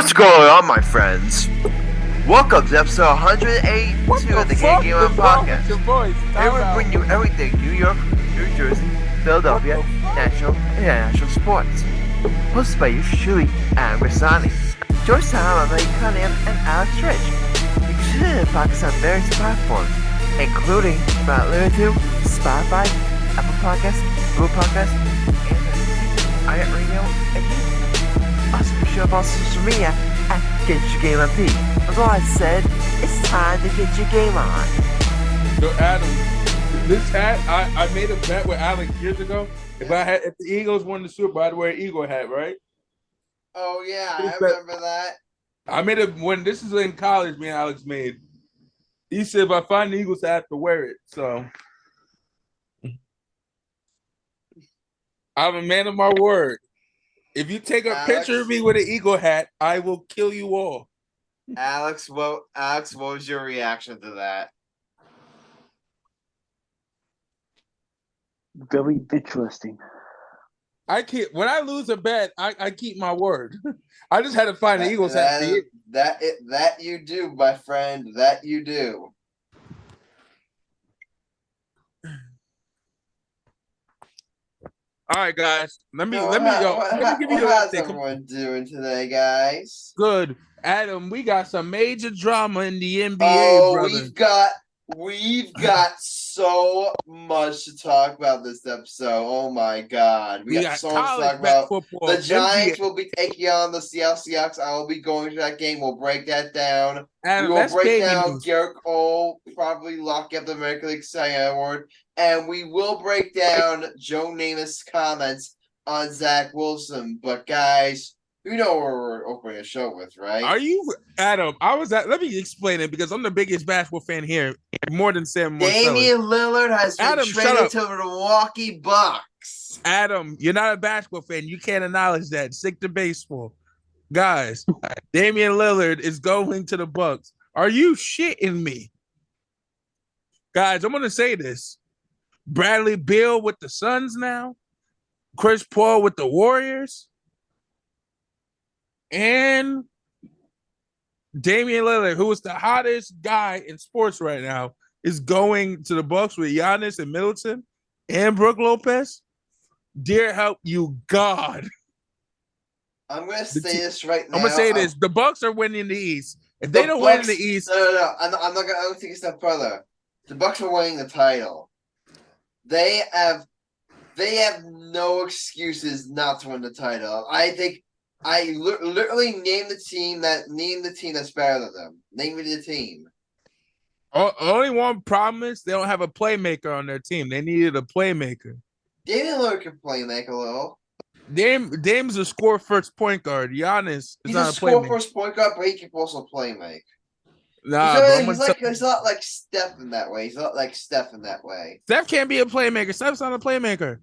What's going on, my friends? Welcome to episode 182 of the Game Game On Podcast. Here we bring you everything New York, New Jersey, Philadelphia, national, and international sports. Hosted by yours truly, Grassani. George Time, Cunningham, and Alex Rich. You can tune in the podcast on various platforms, including, but not limited to, Spotify, Apple Podcasts, Google Podcasts, and iHeartRadio, and YouTube. Also, be sure to follow social media at Get Your Game On P. As all I said, it's time to get your game on. So Adam, this hat, I made a bet with Alex years ago. If the Eagles won the Super Bowl, I'd wear an Eagle hat, right? Oh yeah, I remember that. I made it when this is in college. Me and Alex made. He said if I find the Eagles, I have to wear it. So I'm a man of my word. If you take a picture of me with an Eagle hat, I will kill you all. Alex, what was your reaction to that? Very interesting. When I lose a bet, I keep my word. I just had to find the Eagles hat. That you do, my friend. That you do. All right, guys. Let me give you how's everyone doing today, guys? Good. Adam, we got some major drama in the NBA, brother. We've got so much to talk about this episode. Oh my God. We got so much to talk about. Football, the Giants will be taking on the Seattle Seahawks. I will be going to that game. We'll break that down. Adam, we will break down Gerrit Cole, probably lock up the American League Cy Young Award. And we will break down Joe Namath's comments on Zach Wilson. But guys, you know what we're opening a show with, right? Are you, Adam? Let me explain it because I'm the biggest basketball fan here, more than Sam Morell. Damian Lillard has been traded to the Milwaukee Bucks. Adam, you're not a basketball fan. You can't acknowledge that. Stick to baseball. Guys, Damian Lillard is going to the Bucks. Are you shitting me? Guys, I'm going to say this. Bradley Beal with the Suns now. Chris Paul with the Warriors. And Damian Lillard, who is the hottest guy in sports right now, is going to the Bucks with Giannis and Middleton and Brook Lopez. Dear help you, God. I'm going to say this right now. I'm going to say this. The Bucks are winning the East. If they don't win in the East. No. I'm not going to take a step further. The Bucks are winning the title. They have no excuses not to win the title. I think I literally name the team that's better than them. Name me the team. Only one problem is they don't have a playmaker on their team. They needed a playmaker. Damian Lillard can play make a little. Dame's a score first point guard. Giannis is not a score first point guard, but he can also play make. Nah, he's not like Steph in that way. Steph can't be a playmaker. Steph's not a playmaker.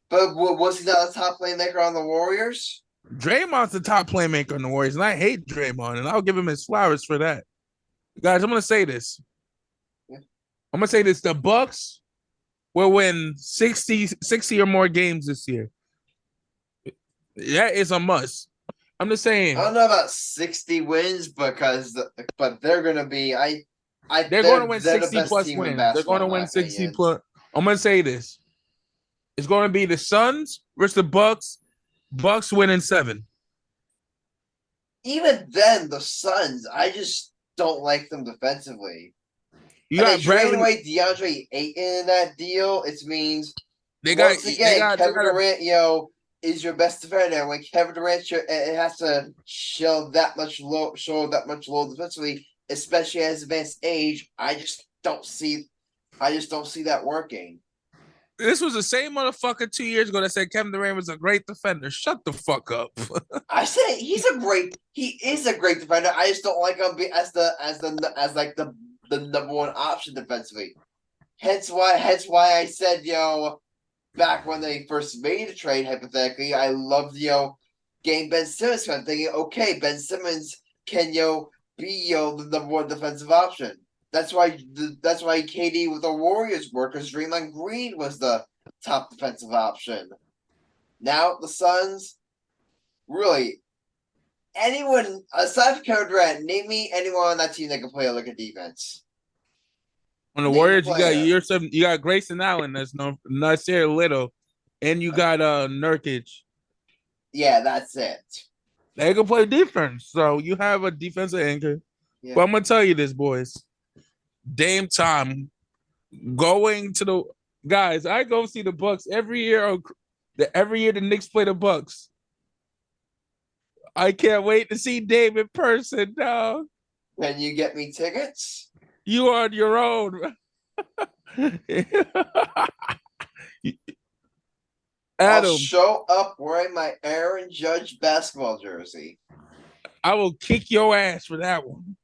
But was he not a top playmaker on the Warriors? Draymond's the top playmaker on the Warriors, and I hate Draymond, and I'll give him his flowers for that. Guys, I'm going to say this. The Bucks will win 60 or more games this year. That is a must. I'm just saying. I don't know about 60 wins but they're going to be they're going to win 60 plus wins. They're going to win 60 plus. I'm going to say this. It's going to be the Suns versus the Bucks. Bucks winning 7. Even then, the Suns, I just don't like them defensively. You got trading away DeAndre Ayton in that deal. It means Kevin Durant, is your best defender. When Kevin Durant, it has to show that much low defensively, especially at his advanced age. I just don't see that working. This was the same motherfucker 2 years ago that said Kevin Durant was a great defender. Shut the fuck up. I say he is a great defender. I just don't like him as the number one option defensively. Hence why I said, back when they first made a trade, hypothetically, I loved, getting Ben Simmons. I'm thinking, okay, Ben Simmons can, be, the number one defensive option. That's why KD with the Warriors worked, because Draymond Green was the top defensive option. Now the Suns, really, anyone aside from Kevin Durant, name me anyone on that team that can play like a defense. On the Warriors, you got Grayson Allen, that's no Nasir Little, and you got Nurkic. Yeah, that's it. They can play defense, so you have a defensive anchor. Yeah. But I'm gonna tell you this, boys. Dame time going to the guys. I go see the Bucks every year. Every year the Knicks play the Bucks. I can't wait to see Dame in person, dog. Can you get me tickets? You are on your own. Adam, I'll show up wearing my Aaron Judge basketball jersey. I will kick your ass for that one.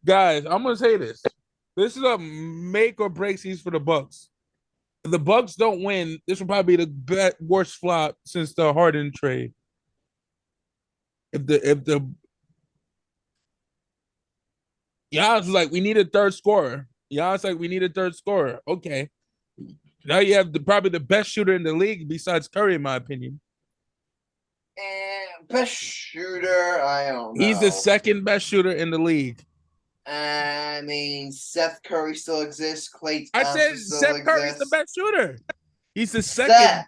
Guys, I'm gonna say this. This is a make or break season for the Bucks. If the Bucks don't win, this will probably be the worst flop since the Harden trade. If the Giannis is like, we need a third scorer. Giannis like, we need a third scorer. Okay. Now you have probably the best shooter in the league besides Curry, in my opinion. Best shooter, I don't know. He's the second best shooter in the league. I mean, Seth Curry still exists. Klay Thompson I said Seth Curry's the best shooter. He's the second.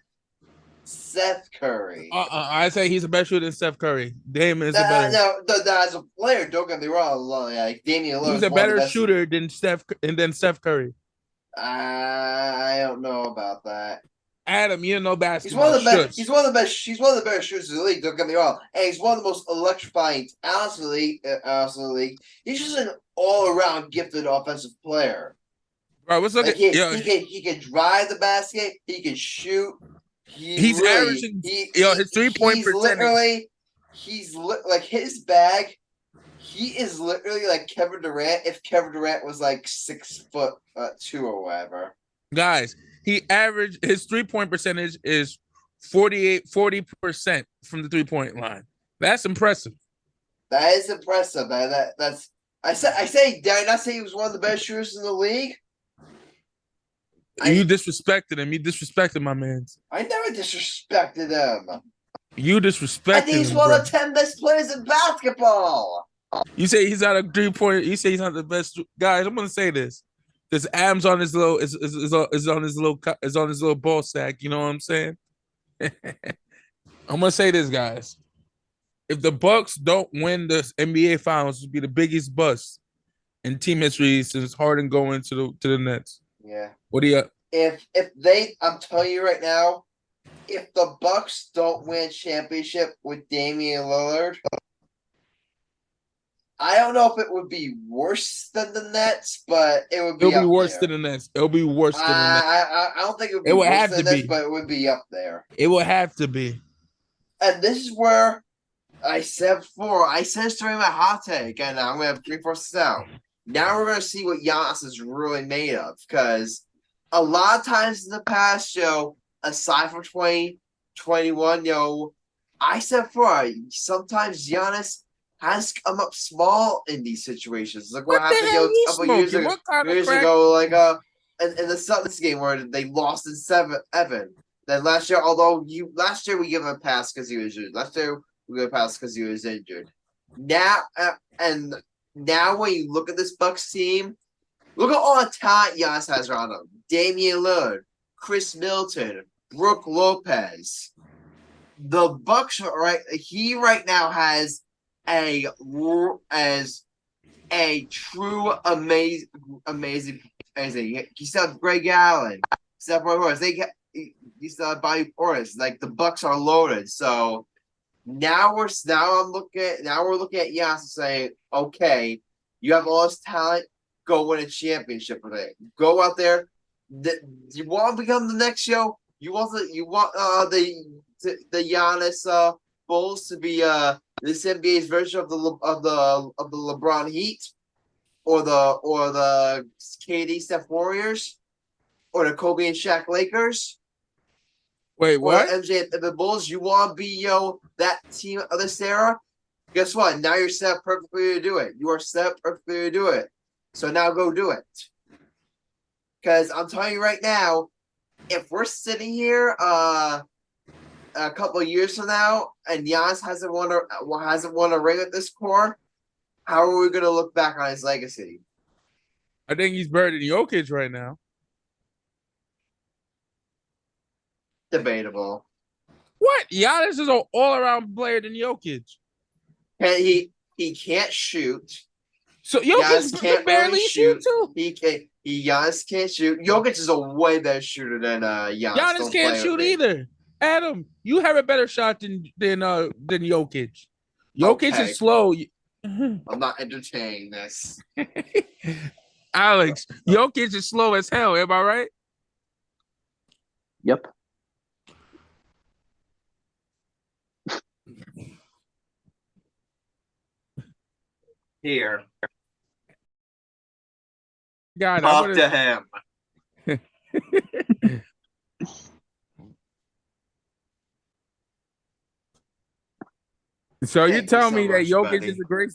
Seth Curry. I say he's the best shooter than Steph Curry. Dame is the better. No, as a player, don't get me wrong. Like Damian Lillard, he's a better shooter than Steph Curry. I don't know about that. Adam, you know basketball. He's one of the best. He's one of the best. He's one of the better shooters in the league. Don't get me wrong. And he's one of the most electrifying talents in the league. He's just an all-around gifted offensive player. Right, let's look at. He can drive the basket. He can shoot. He's really, averaging. His 3-point percentage. He's like his bag. He is literally like Kevin Durant if Kevin Durant was like 6'2" or whatever. Guys, he averaged his 3-point percentage is 40% from the 3-point line. That's impressive. That is impressive. That's I say did I not say he was one of the best shooters in the league? You disrespected him. You disrespected my man. I never disrespected him. You disrespected him. I think he's one of the 10 best players in basketball. You say he's not a 3-point. You say he's not the best. Guys, I'm gonna say this. This Adams on his little is on his little ball sack. You know what I'm saying? I'm gonna say this, guys. If the Bucks don't win the NBA Finals, it would be the biggest bust in team history since Harden going to the Nets. Yeah. What do you? I'm telling you right now, if the Bucks don't win a championship with Damian Lillard, I don't know if it would be worse than the Nets, but it would be. It'll be worse than the Nets. It'll be worse than the Nets. I don't think it would be worse than the Nets, but it would be up there. It would have to be. And this is where I said before. I said this during my hot take, and I'm going to reinforce this out. Now we're going to see what Giannis is really made of, because a lot of times in the past, aside from 2021, I said before, sometimes Giannis has come up small in these situations. Look what happened a couple years ago, like in the Celtics game where they lost in 7. Then last year, last year we give him a pass because he was injured. Last year we give him a pass because he was injured. Now when you look at this Bucks team, look at all the talent Giannis has around him. Damian Lillard, Chris Middleton, Brook Lopez. The Bucks right now has a true amazing. He still have Greg Allen, still have Roy Horse. He still have Bobby Portis. Like the Bucks are loaded. So now we're looking at Giannis and saying, okay, you have all this talent. Go win a championship with it. Go out there. You want to become the next show. You want the Giannis Bulls to be this NBA's version of the LeBron Heat, or the KD Steph Warriors, or the Kobe and Shaq Lakers. Wait, what? Or MJ and the Bulls. You want to be that team of this era? Guess what? Now you're set up perfectly to do it. You are set up perfectly to do it. So now go do it. Because I'm telling you right now, if we're sitting here, a couple of years from now, and Giannis hasn't won a ring with this core, how are we going to look back on his legacy? I think he's better than Jokic right now. Debatable. What? Giannis is an all-around player than Jokic. And he can't shoot. So Jokic can barely shoot too. Giannis can't shoot. Jokic is a way better shooter than Giannis. Giannis can't shoot either. Adam, you have a better shot than Jokic. Jokic is slow. I'm not entertaining this. Alex, Jokic is slow as hell. Am I right? Yep. Here. God, talk to him. So you tell me that Jokic is a great.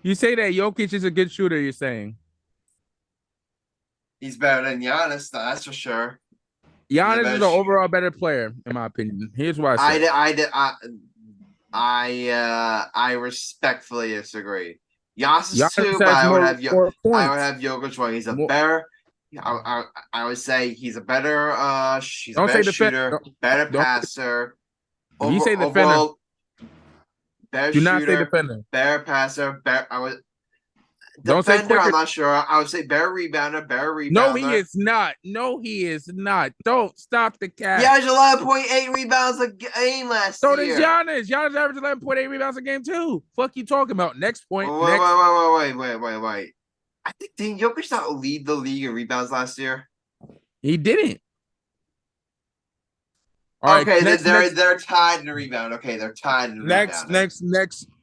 You say that Jokic is a good shooter. You're saying he's better than Giannis. That's for sure. Giannis is an overall better player, in my opinion. Here's why I respectfully disagree. Giannis too, but I would have Jokic one. He's a better. I would say he's a better. He's a better shooter, better passer. You say defender. Better Do not shooter, say defender. Better passer. Don't say quicker. I'm not sure. I would say better rebounder. No, he is not. Don't stop the cap. He averaged 11.8 rebounds a game last year. So does Giannis. Giannis averaged 11.8 rebounds a game too. Fuck you talking about? Next point. Wait. I think didn't Jokic not lead the league in rebounds last year? He didn't. All right, okay, they're tied in the rebound. Okay, they're tied in the rebound. Next.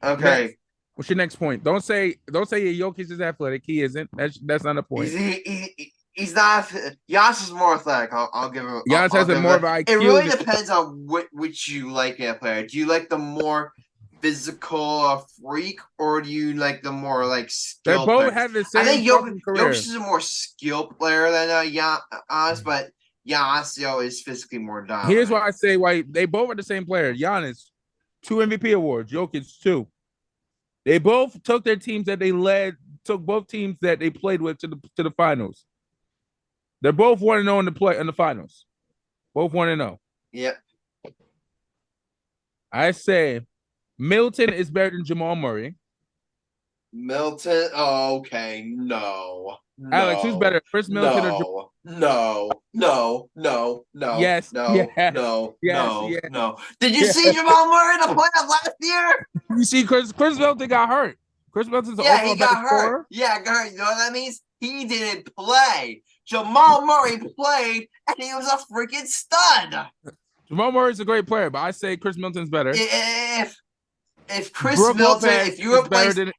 Okay. Next. What's your next point? Don't say Jokic is athletic. He isn't. That's not a point. He's not. Giannis is more athletic. I'll give him. Giannis has more of an IQ. It really depends on which you like in a player. Do you like the more physical freak, or do you like the more like skilled? They both player? have the same. I think Jokic is a more skilled player than Giannis, but Giannis is physically more dominant. Here's why I say why they both are the same player. Giannis, 2 MVP awards. Jokic 2. They both took their teams that they led, took both teams that they played with to the finals. They're both 1-0 in the finals. Both 1-0. Yep. I say Middleton is better than Jamal Murray. Milton? Oh, okay. No. Alex, who's better? Chris Middleton or Jamal? No. Yes. No. Yes. No. Yes. No. Yes. No. Did you see Jamal Murray in the playoffs last year? You see, Chris Middleton got hurt. Chris Middleton's he got hurt. Yeah, got hurt. You know what that means? He didn't play. Jamal Murray played, and he was a freaking stud. Jamal Murray's a great player, but I say Chris Middleton's better. If Chris Middleton,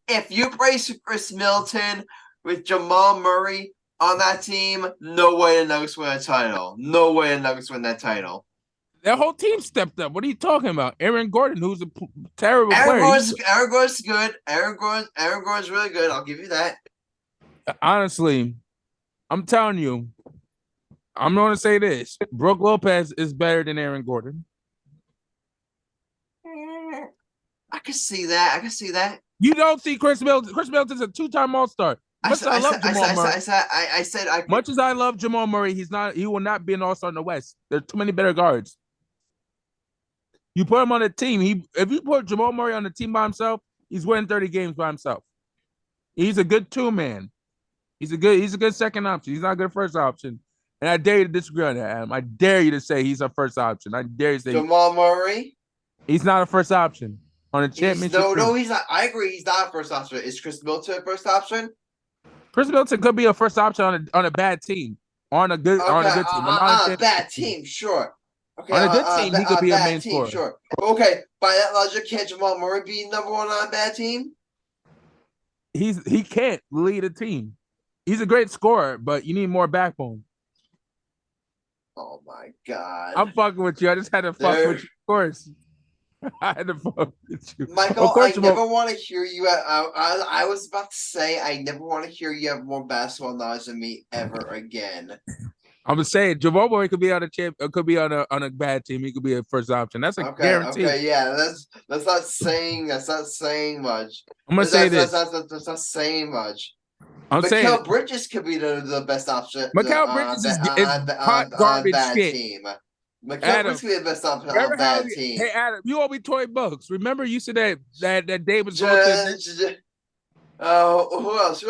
if you replace Chris Middleton with Jamal Murray on that team, no way the Nuggets win a title. No way the Nuggets win that title. That whole team stepped up. What are you talking about? Aaron Gordon, who's a terrible player. Aaron Gordon's good. Aaron Gordon's really good. I'll give you that. Honestly, I'm telling you, I'm going to say this. Brook Lopez is better than Aaron Gordon. I can see that. You don't see Chris Middleton. Chris Middleton's a 2-time All-Star. Much as I love Jamal Murray, he will not be an All-Star in the West. There are too many better guards. You put him on a team. If you put Jamal Murray on the team by himself, he's winning 30 games by himself. He's a good 2-man. He's a good second option. He's not a good first option. And I dare you to disagree on that, Adam. I dare you to say he's a first option. I dare you to say Jamal Murray. He's not a first option on a championship. No, he's not. I agree. He's not a first option. Is Chris Middleton a first option? Chris Middleton could be a first option on a bad team. On a good team. On a bad team, sure. Okay, on a good team, he could be a main team, scorer. Sure. Okay, by that logic, can't Jamal Murray be number 1 on a bad team? He can't lead a team. He's a great scorer, but you need more backbone. Oh my God. I'm fucking with you. I just had to fuck with you, of course. I had to fuck with you. Michael, I never want to hear you. I was about to say, I never want to hear you have more basketball knowledge than me ever again. I'm just saying, Jamal Murray could be on could be on a bad team. He could be a first option. That's a guarantee. Okay, yeah, that's not saying much. I'm gonna say this. That's not saying much. I'm saying Mikal Bridges could be the best option. Mikal Bridges is hot garbage shit. Team. Mikal Bridges could be the best option on a bad team. Hey Adam, you owe me $20. Remember you said that Dave was going to. Who else?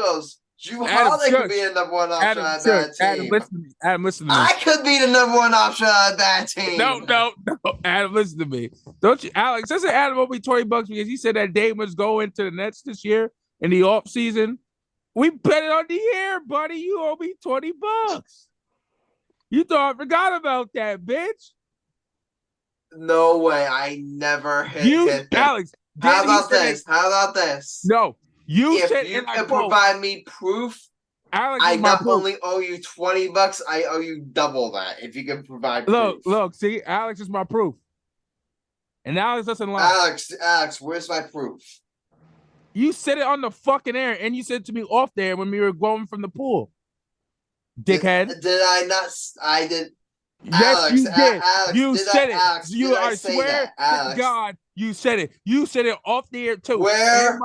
Drew Holiday could be the number one option on a bad team. Adam, listen to me. I could be the number one option on a bad team. No. Adam, listen to me. Don't you, Alex? I said Adam owe me $20 because he said that Dave was going to the Nets this year in the off season. We bet it on the air, buddy. You owe me $20. You thought I forgot about that, bitch? No way. I never hit that. Alex. How about this? No. If you can provide me proof, Alex, I not only owe you $20, I owe you double that. If you can provide proof. Look, see, Alex is my proof. And Alex doesn't lie. Alex, where's my proof? You said it on the fucking air, and you said it to me off there when we were going from the pool. Dickhead. Did I not? I did. Yes, Alex, you did. Alex, you said it. Alex, I swear to God, you said it. You said it off the air too. Where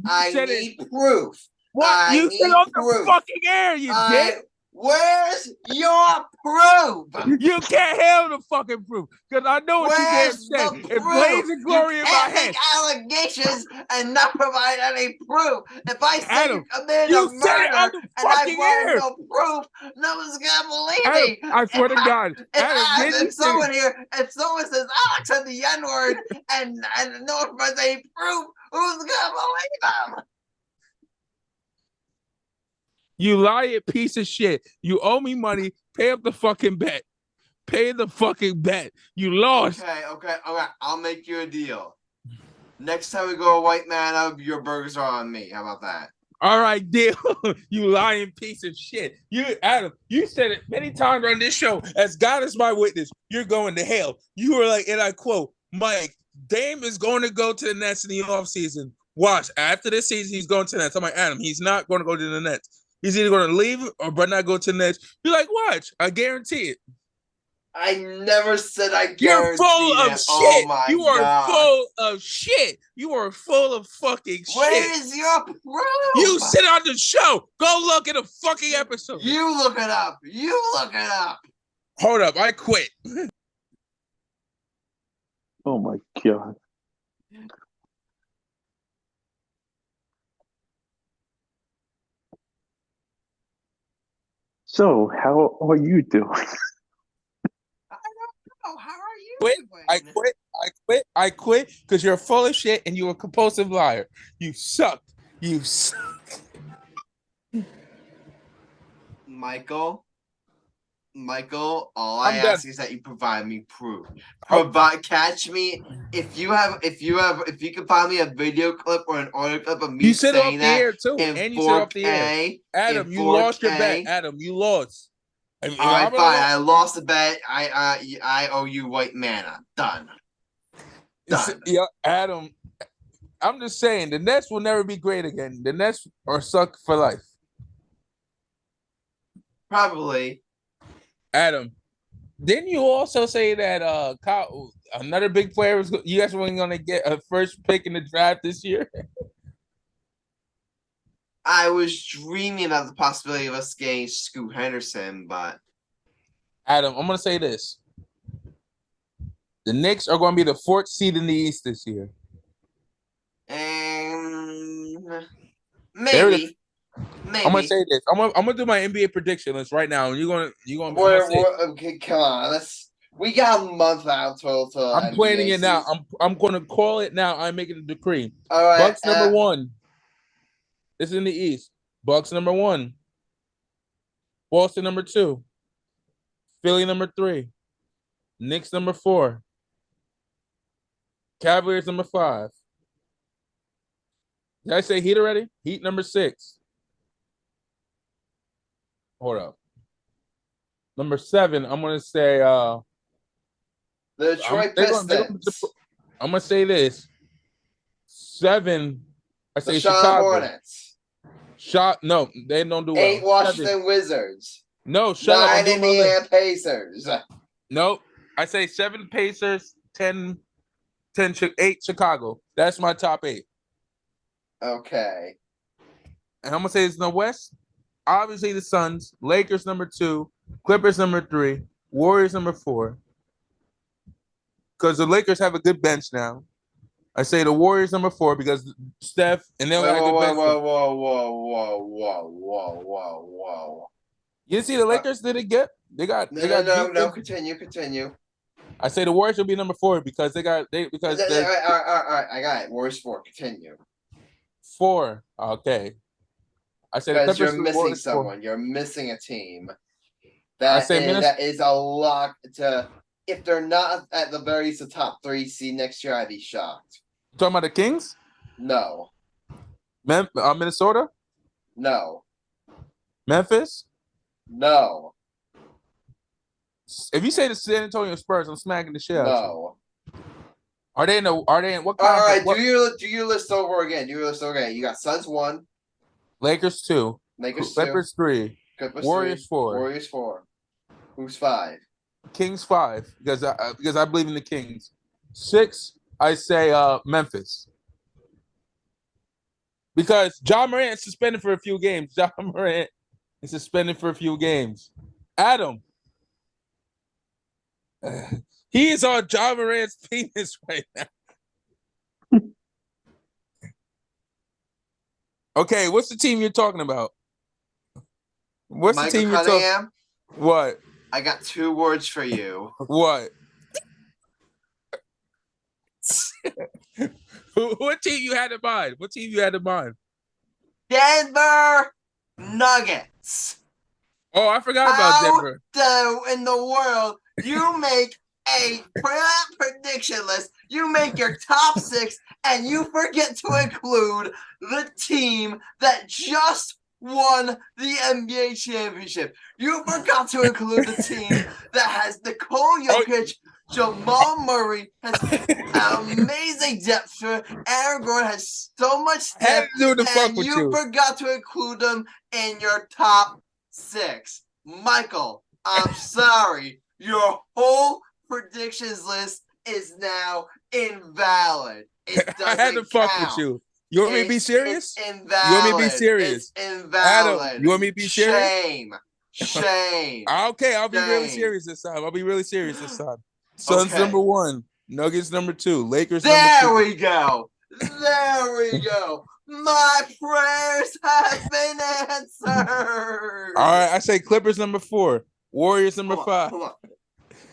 I need proof. What? You said it on the fucking air, you dick. Where's your proof? You can't handle the fucking proof because I know what you damn said. It blazing glory in my head. Allegations and not provide any proof. If I say you committed a and murder I provide no proof, no one's gonna believe me. I swear to God. If someone says Alex said the N-word and no one provides any proof, who's gonna believe them? You lying piece of shit. You owe me money. Pay up the fucking bet. Pay the fucking bet. You lost. Okay. I'll make you a deal. Next time we go a white man up, your burgers are on me. How about that? All right, deal. You lying piece of shit. Adam, you said it many times on this show. As God is my witness, you're going to hell. You were like, and I quote, Mike, Dame is going to go to the Nets in the offseason. Watch, after this season, he's going to the Nets. I'm like, Adam, he's not going to go to the Nets. He's either going to leave or but not go to the Nets. You're like, watch, I guarantee it. I never said I guarantee You're full of shit. Oh my you are God. full of shit. You are full of fucking shit. Where is your proof? You sit on the show. Go look at a fucking episode. You look it up. Hold up. I quit. Oh my God. So, how are you doing? I don't know. How are you doing? I quit because you're full of shit and you're a compulsive liar. You suck. Michael, all I ask is that you provide me proof. Catch me if you can find me a video clip or an audio clip of me saying that. You said off the air too, and you said off the air. Adam, you lost your bet. Adam, you lost. All right, fine. I lost the bet. I owe you white mana. Done. Yeah, Adam. I'm just saying the Nets will never be great again. The Nets are suck for life. Probably. Adam, didn't you also say that another big player was you guys weren't going to get a first pick in the draft this year? I was dreaming about the possibility of us getting Scoot Henderson, but Adam, I'm going to say this. The Knicks are going to be the 4th seed in the East this year. Maybe. I'm gonna say this. I'm gonna do my NBA prediction list right now, and you're gonna. Okay, come on. We got a month out till. I'm planning it now. I'm gonna call it now. I'm making a decree. All right. Bucks number 1. This is in the East. Bucks number 1. Boston number 2. Philly number 3. Knicks number 4. Cavaliers number 5. Did I say Heat already? Heat number 6. Hold up. Number 7, I'm gonna say the Detroit Pistons. I'm gonna say this. 7, I say the Chicago. Hornets. No, they don't do well. 8 Washington Wizards. No, shut up. I'm 9 doing my list. Indiana Pacers. Nope. I say 7 Pacers, 10, 8 Chicago. That's my top 8. Okay. And I'm gonna say it's in the West. Obviously, the Suns, Lakers number 2, Clippers number 3, Warriors number 4. Because the Lakers have a good bench now. I say the Warriors number 4 because Steph and they'll have a good bench. Whoa. You didn't see the Lakers? Did it get? They got. No. Continue. I say the Warriors will be number 4 because they got All right. I got it. Warriors 4. Continue. 4. Okay. I say the Because Clippers. you're missing someone. 4. You're missing a team. That is a lock to. If they're not at the very least the top 3 seed next year, I'd be shocked. Talking about the Kings? No. Minnesota? No. Memphis? No. If you say the San Antonio Spurs, I'm smacking the shit out of you. No. Are they in what All conference? right, do your list over again. You got Suns 1. Lakers 2. Clippers 3. Warriors 4. Warriors 4. Who's 5? Kings 5 because I believe in the Kings. 6, I say Memphis. Because John Morant is suspended for a few games. Adam. He is on John Morant's penis right now. Okay, what's the team you're talking about? What's Michael the team you're talking? What? I got 2 words for you. What? What team you had in mind? Denver Nuggets. Oh, I forgot about Denver. How in the world you make a prediction list, you make your top 6, and you forget to include the team that just won the NBA championship. You forgot to include the team that has Nikola Jokic, Jamal Murray has amazing depth. Aaron Gordon has so much depth, and you forgot to include them in your top 6. Michael, I'm sorry. Your whole predictions list is now invalid. I had to fuck with you. You want me to be serious? It's invalid. You want me to be serious? It's invalid. Adam, you want me to be serious? Shame. Okay, I'll be really serious this time. Suns number 1, Nuggets number 2, Lakers number 3. There we go. My prayers have been answered. All right, I say Clippers number 4, Warriors number 5. Hold on.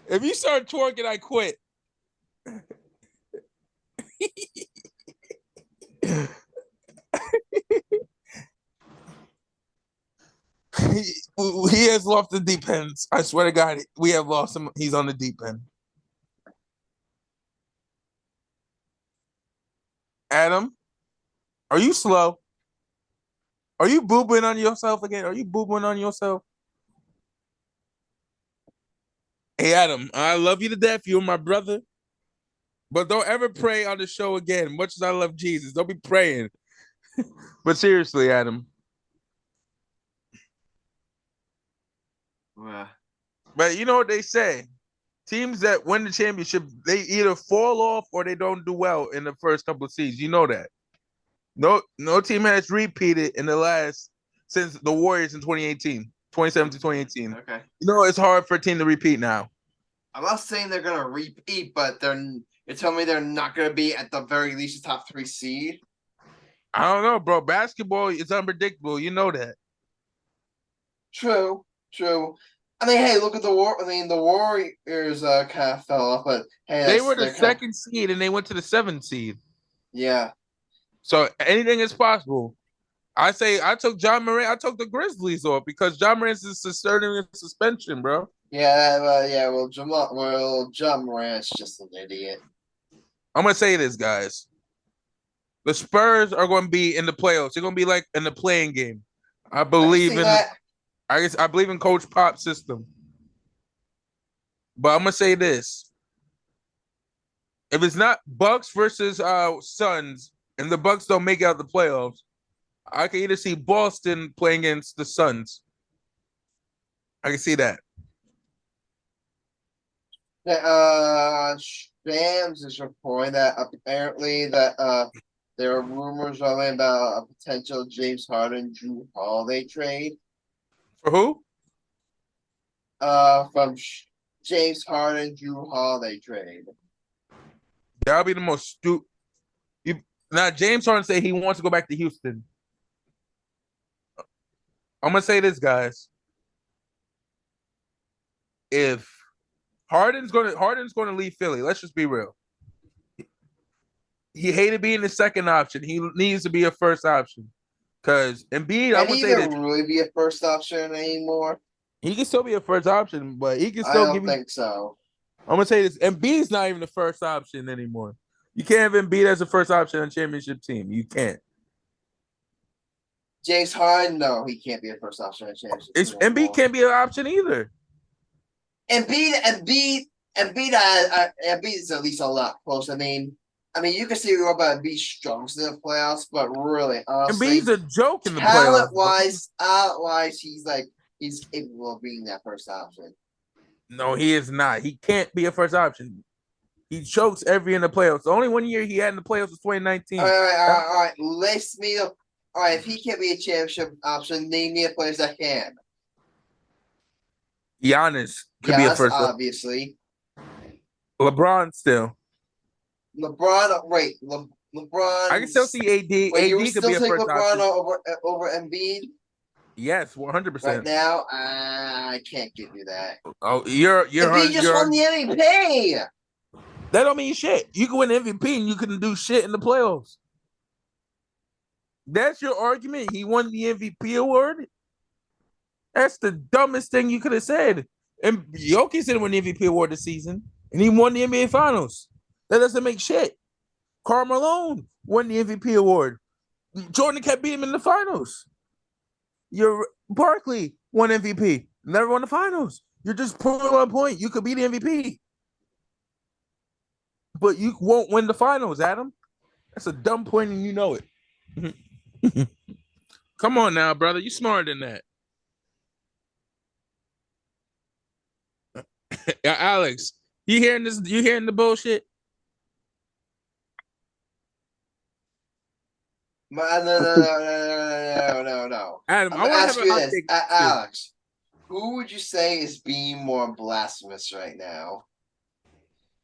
If you start twerking, I quit. He has lost the deep ends. I swear to God, we have lost him. He's on the deep end. Adam, are you slow? Are you boo-booing on yourself again? Hey, Adam, I love you to death. You're my brother. But don't ever pray on the show again. Much as I love Jesus, don't be praying. But seriously, Adam. But you know what they say? Teams that win the championship, they either fall off or they don't do well in the first couple of seasons. You know that. No team has repeated since the Warriors in 2017-2018. Okay. You know, it's hard for a team to repeat now. I'm not saying they're going to repeat, but you're telling me they're not going to be at the very least a top 3 seed? I don't know, bro. Basketball is unpredictable. You know that. True. I mean, hey, look at the Warriors kind of fell off, but hey, they were the 2nd seed and they went to the 7th seed. Yeah. So anything is possible. I took John Morant. I took the Grizzlies off because John Morant's starting suspension, bro. Yeah. Well, John Morant's just an idiot. I'm gonna say this, guys. The Spurs are going to be in the playoffs. They're going to be like in the playing game. I believe I believe in Coach Pop's system. But I'm gonna say this: if it's not Bucks versus Suns, and the Bucks don't make out the playoffs, I can either see Boston playing against the Suns. I can see that. Shams is reporting that apparently that there are rumors running about a potential James Harden Drew Holiday trade. For who? From James Harden Drew Holiday trade. That'll be the most stupid. Now, James Harden said he wants to go back to Houston. I'm gonna say this, guys. If Harden's gonna leave Philly, let's just be real. He hated being the second option. He needs to be a first option. Because Embiid, I'm gonna say this. Really be a first option anymore? He can still be a first option, but he can I still don't give you. think so. I'm gonna say this: Embiid's not even the first option anymore. You can't have Embiid as a first option on a championship team. You can't. James Harden, no, he can't be a first option on a championship team Embiid anymore. can't be an option either. Embiid is at least a lot closer. I mean, you can see about Embiid struggles in the playoffs, but really, honestly, Embiid's a joke in the playoffs. Talent-wise, he's capable of being that first option. No, he is not. He can't be a first option. He chokes every in the playoffs. The only 1 year he had in the playoffs was 2019. All right. List me up. All right, if he can't be a championship option, name me a players that can. Giannis could be a first option. Obviously. LeBron still. LeBron. I can still see AD. AD could be a first LeBron option. over Embiid? Yes, 100%. Right now, I can't give you that. Oh, you're Embiid just won the MVP. That don't mean shit. You can win MVP and you couldn't do shit in the playoffs. That's your argument? He won the MVP award? That's the dumbest thing you could have said. And Jokic didn't win the MVP award this season, and he won the NBA Finals. That doesn't make shit. Karl Malone won the MVP award. Jordan kept beating him in the finals. Your Barkley won MVP, never won the finals. You're just proving one point. You could be the MVP, but you won't win the finals, Adam. That's a dumb point, and you know it. Come on now, brother. You smarter than that. Alex, you hearing this? You hearing the bullshit? No. Adam, I want to have a hot take. Alex, who would you say is being more blasphemous right now?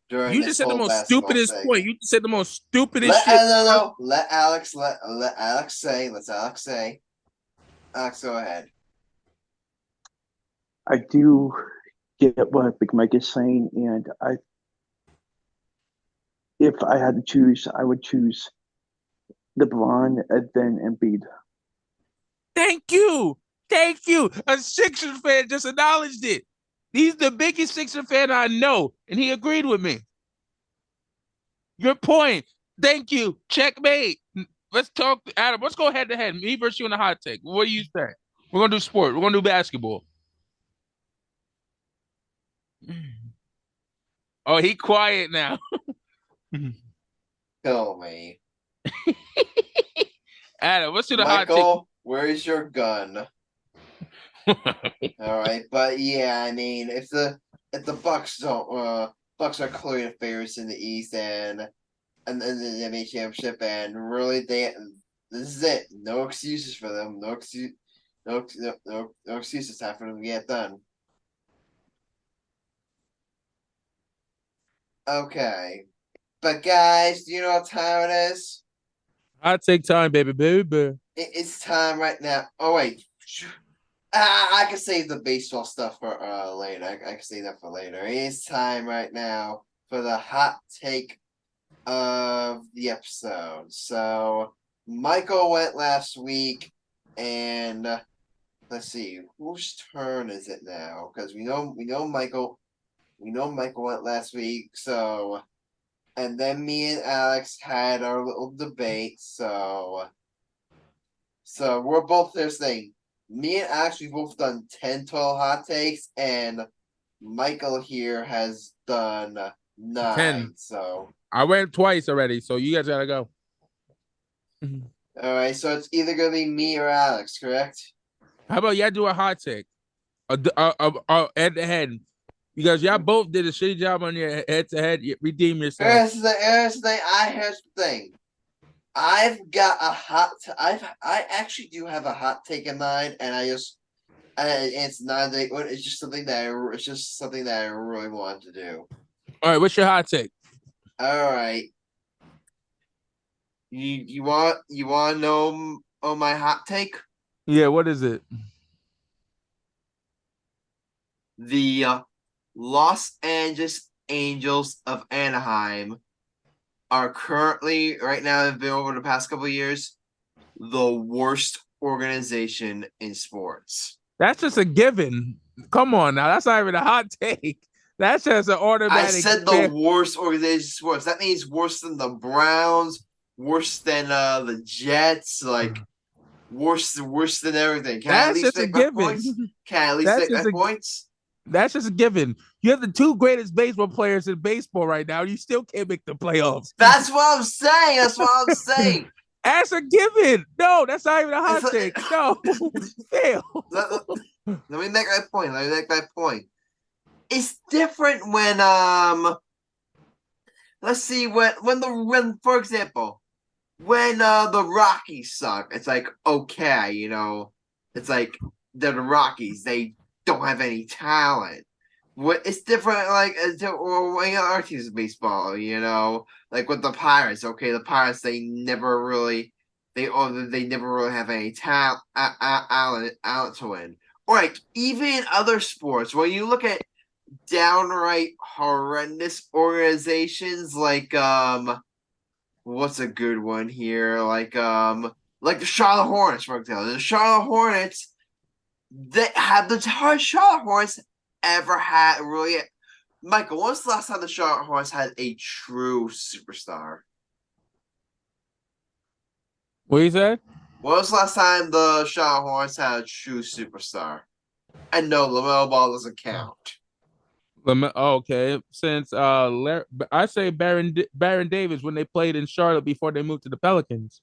You just said the most stupidest point. You just said the most stupidest shit. No. Let Alex say. Let's Alex say. Alex, go ahead. I do get what Big Mike is saying, and if I had to choose, I would choose LeBron and then Embiid. Thank you. A Sixers fan just acknowledged it. He's the biggest Sixers fan I know, and he agreed with me. Your point. Thank you. Checkmate. Let's talk, Adam. Let's go head to head. Me versus you in a hot take. What do you say? We're gonna do sport. We're gonna do basketball. Oh, he quiet now. Kill me. Adam, let's do the Michael, hot take. Where's your gun? All right, but yeah, I mean, if the Bucks don't, Bucks are clearly the favorites in the East and the NBA championship, and really this is it. No excuses for them. No excuses. Time for them to get done. Okay, but guys, do you know what time it is? Hot take time, baby. It's time right now. Oh wait. I can save the baseball stuff for later. I can save that for later. It's time right now for the hot take of the episode. So Michael went last week, and let's see whose turn is it now? Because we know Michael went last week. So, and then me and Alex had our little debate. So we're both there saying. Me and Alex, we've both done 10 total hot takes, and Michael here has done 9. 10. So I went twice already, so you guys gotta go. All right, so it's either gonna be me or Alex, correct? How about y'all do a hot take? Head to head. Because y'all both did a shitty job on your head to head. Redeem yourself. Here's the thing. I've got a I actually do have a hot take in mind, and it's not it's just something that I really want to do. All right, what's your hot take? All right. You want to know my hot take? Yeah, what is it? The Los Angeles Angels of Anaheim are currently, right now, have been over the past couple of years, the worst organization in sports. That's just a given. Come on now, that's not even a hot take. That's just an automatic. I said the worst organization in sports. That means worse than the Browns, worse than the Jets, like worse than everything. Can I at least make my points? Can I at least make my points? That's just a given. You have the two greatest baseball players in baseball right now. You still can't make the playoffs. That's what I'm saying. That's a given. No, that's not even a hot take. No, fail. Let me make my point. It's different when let's see, when for example, when the Rockies suck, it's like, okay, you know, it's like they're the Rockies, they don't have any talent. It's different, like, or our teams of baseball, you know, like with the Pirates. Okay, the Pirates, they never really have any talent to win. Or like even other sports, when you look at downright horrendous organizations, like what's a good one here? Like the Charlotte Hornets, for example. The Charlotte Hornets, Charlotte Hornets ever had really. Michael, when was the last time the Charlotte Hornets had a true superstar? What you said? When was the last time the Charlotte Hornets had a true superstar? And no, LaMelo Ball doesn't count. Okay, since I say Baron Davis when they played in Charlotte before they moved to the Pelicans,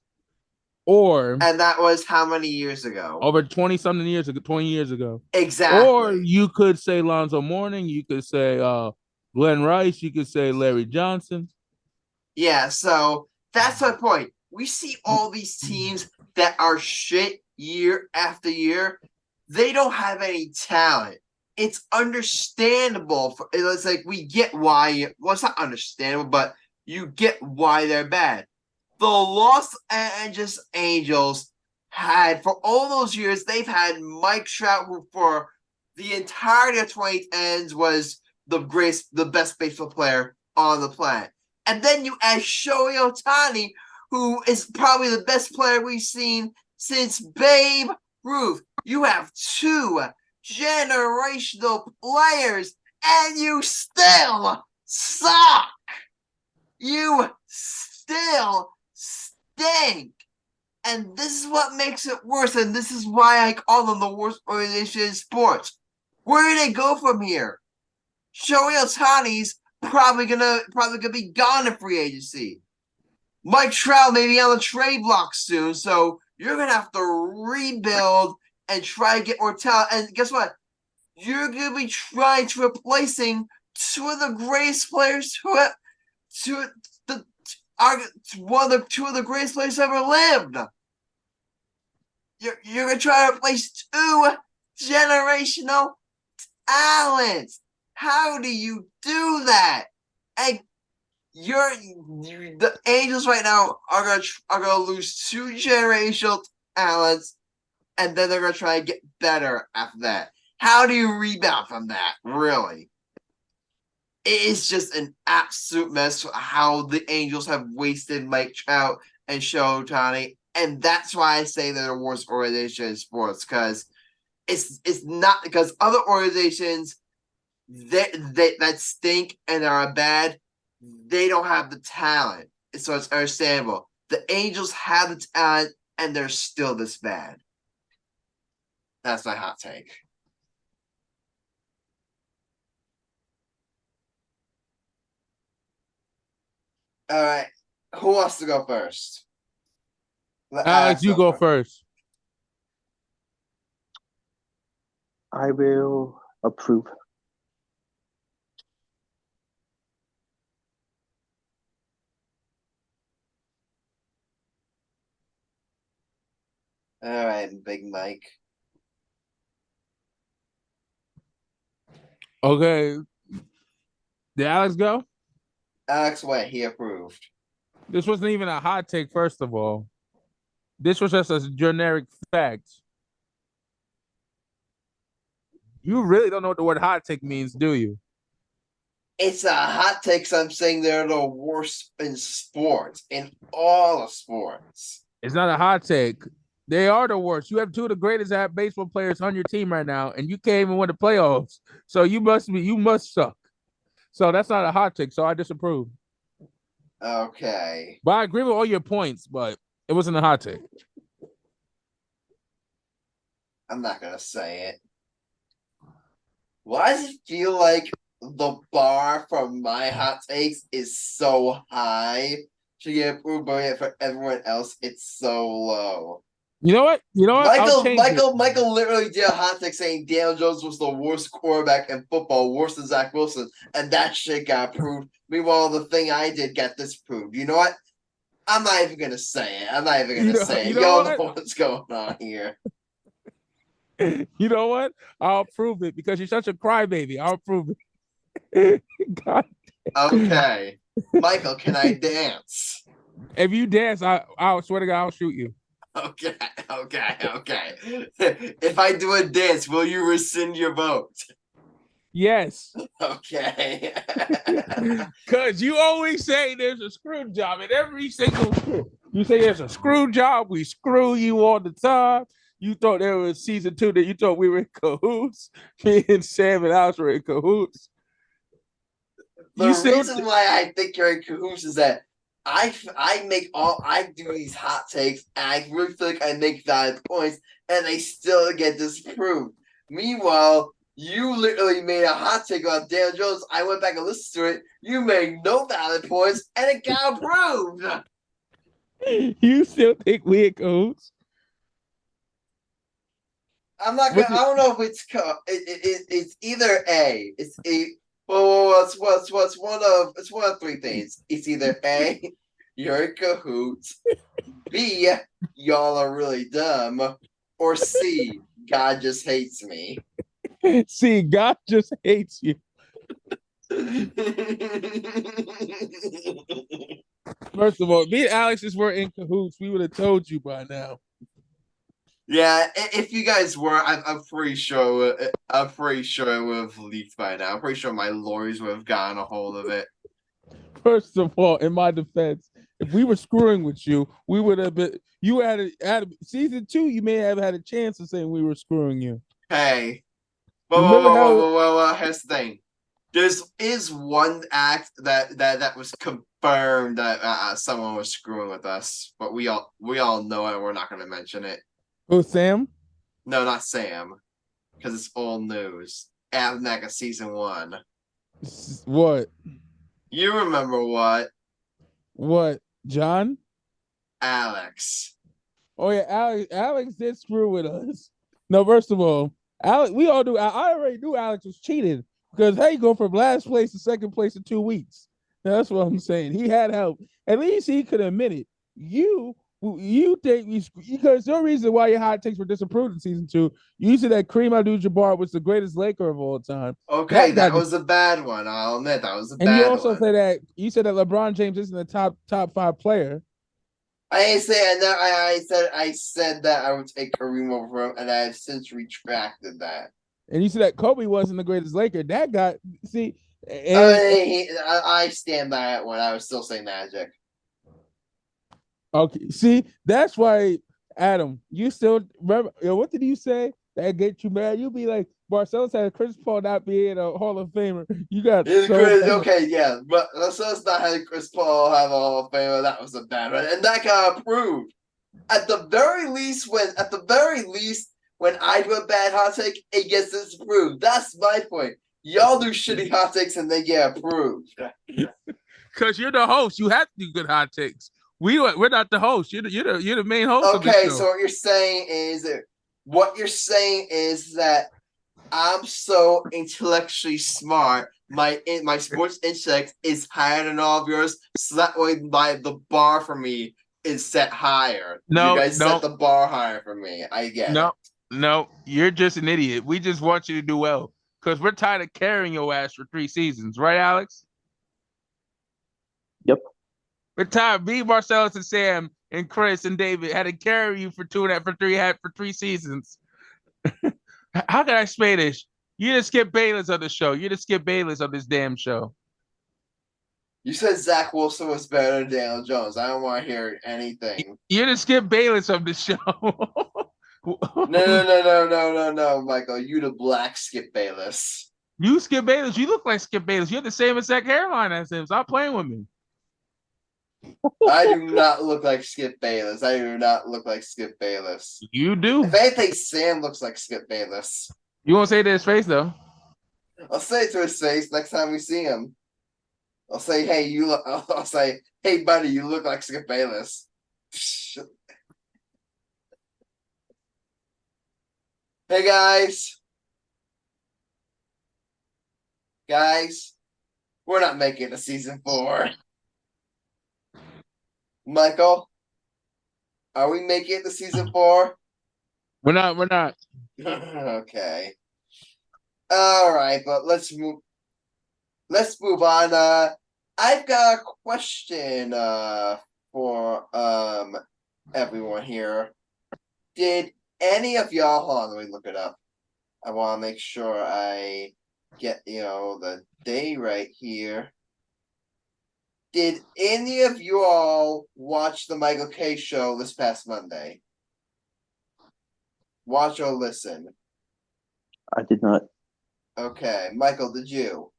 and that was how many years ago? Over 20 years ago. Exactly. Or you could say Lonzo Mourning, you could say Glenn Rice, you could say Larry Johnson. Yeah, so that's my point. We see all these teams that are shit year after year. They don't have any talent. It's understandable. It's like we get why. Well, it's not understandable, but you get why they're bad. The Los Angeles Angels had, for all those years, they've had Mike Trout, who for the entirety of 2010s was the best baseball player on the planet. And then you add Shohei Ohtani, who is probably the best player we've seen since Babe Ruth. You have two generational players, and you still suck. You still stink. And this is what makes it worse, and this is why I call them the worst organization in sports. Where do they go from here? Shohei Ohtani's probably gonna be gone in free agency. Mike Trout may be on the trade block soon, so you're gonna have to rebuild and try to get more talent. And guess what? You're gonna be trying to replacing two of the greatest players two of the greatest players ever lived. You're gonna try to replace two generational talents. How do you do that? And the Angels right now are gonna lose two generational talents, and then they're gonna try to get better after that. How do you rebound from that? Really? It is just an absolute mess how the Angels have wasted Mike Trout and Shohei Ohtani, and that's why I say they're the worst organization in sports, because it's not because other organizations that stink and are bad, they don't have the talent, so it's understandable. The Angels have the talent, and they're still this bad. That's my hot take. All right. Who wants to go first? Alex, you go first. I will approve. All right, Big Mike. Okay. Did Alex go? Alex went. He approved. This wasn't even a hot take, first of all. This was just a generic fact. You really don't know what the word hot take means, do you? It's a hot take, so I'm saying they're the worst in sports, in all of sports. It's not a hot take. They are the worst. You have two of the greatest baseball players on your team right now, and you can't even win the playoffs. So you must suck. So that's not a hot take. So I disapprove. Okay. But I agree with all your points, but it wasn't a hot take. I'm not gonna say it. Why does it feel like the bar for my hot takes is so high to get approved, but for everyone else, it's so low? You know what? Michael literally did a hot take saying Daniel Jones was the worst quarterback in football, worse than Zach Wilson, and that shit got approved. Meanwhile, the thing I did got disproved. You know what? I'm not even gonna say it. I'm not even gonna say it. Y'all know what's going on here. You know what? I'll prove it because you're such a crybaby. I'll prove it. God. Okay. Michael, can I dance? If you dance, I'll swear to God, I'll shoot you. Okay. If I do a dance, will you rescind your vote? Yes. Okay. Because you always say there's a screw job in every single shit. You say there's a screw job. We screw you all the time. You thought there was season 2 that you thought we were in cahoots. Me and Sam and Alex were in cahoots. The reason why I think you're in cahoots is that I do these hot takes, and I really feel like I make valid points, and they still get disproved. Meanwhile, you literally made a hot take on Daniel Jones. I went back and listened to it. You made no valid points, and it got approved. You still think we in cahoots? I'm not gonna. I don't know if it's either A. It's a. Well, it's one of three things. It's either A, you're in cahoots, B, y'all are really dumb, or C, God just hates me. See, God just hates you. First of all, me and Alex just were in cahoots. We would have told you by now. Yeah, if you guys were, I'm pretty sure it would have leaked by now. I'm pretty sure my lawyers would have gotten a hold of it. First of all, in my defense, if we were screwing with you, we would have been. You had season 2. You may have had a chance of saying we were screwing you. Hey, well, here's the thing. There is one act that was confirmed that someone was screwing with us, but we all know it. We're not going to mention it. Oh, Sam? No, not Sam, because it's old news. Abnega season 1. What? You remember what? What? John? Alex. Oh yeah, Alex did screw with us. No, first of all, Alex, we all do. I already knew Alex was cheating because how you go from last place to second place in 2 weeks? Now, that's what I'm saying. He had help. At least he could admit it. You think because no reason why your hot takes were disapproved in season 2. You said that Kareem Abdul-Jabbar was the greatest Laker of all time. Okay, that was a bad one. I'll admit that was a bad one. And you also said that LeBron James isn't a top 5 player. I said that I would take Kareem over him, and I have since retracted that. And you said that Kobe wasn't the greatest Laker. That got I stand by that one. I was still saying Magic. Okay, see, that's why, Adam, you still remember, what did you say that get you mad? You'll be like, Marcellus had Chris Paul not being a Hall of Famer. You got okay, yeah, but Marcellus not having Chris Paul have a Hall of Famer. That was a bad one, and that got approved. At the very least, when I do a bad hot take, it gets disapproved. That's my point. Y'all do shitty hot takes and they get approved. Because you're the host, you have to do good hot takes. We're not the host. You're the main host. Okay, so what you're saying is that I'm so intellectually smart. My sports intellect is higher than all of yours, so that way the bar for me is set higher. No, you guys no. set the bar higher for me. I get it. No, you're just an idiot. We just want you to do well because we're tired of carrying your ass for 3 seasons, right, Alex? Yep. We're tired. Me, Marcellus, and Sam, and Chris and David had to carry you for 3 seasons. How can I explain this? You're the Skip Bayless of the show. You're the Skip Bayless of this damn show. You said Zach Wilson was better than Daniel Jones. I don't want to hear anything. You're the Skip Bayless of the show. No, Michael. You the black Skip Bayless. You Skip Bayless. You look like Skip Bayless. You have the same exact hairline as him. Stop playing with me. I do not look like Skip Bayless. You do. If anything, Sam looks like Skip Bayless. You won't say it to his face though. I'll say it to his face next time we see him. I'll say, hey, hey, buddy, you look like Skip Bayless. Hey, guys. We're not making it to season 4. Michael, are we making it to season 4? We're not. Okay. All right, but let's move on. I've got a question for everyone here. Did any of y'all, hold on, let me look it up. I want to make sure I get the day right here. Did any of you all watch the Michael K show this past Monday? Watch or listen? I did not. Okay, Michael, did you?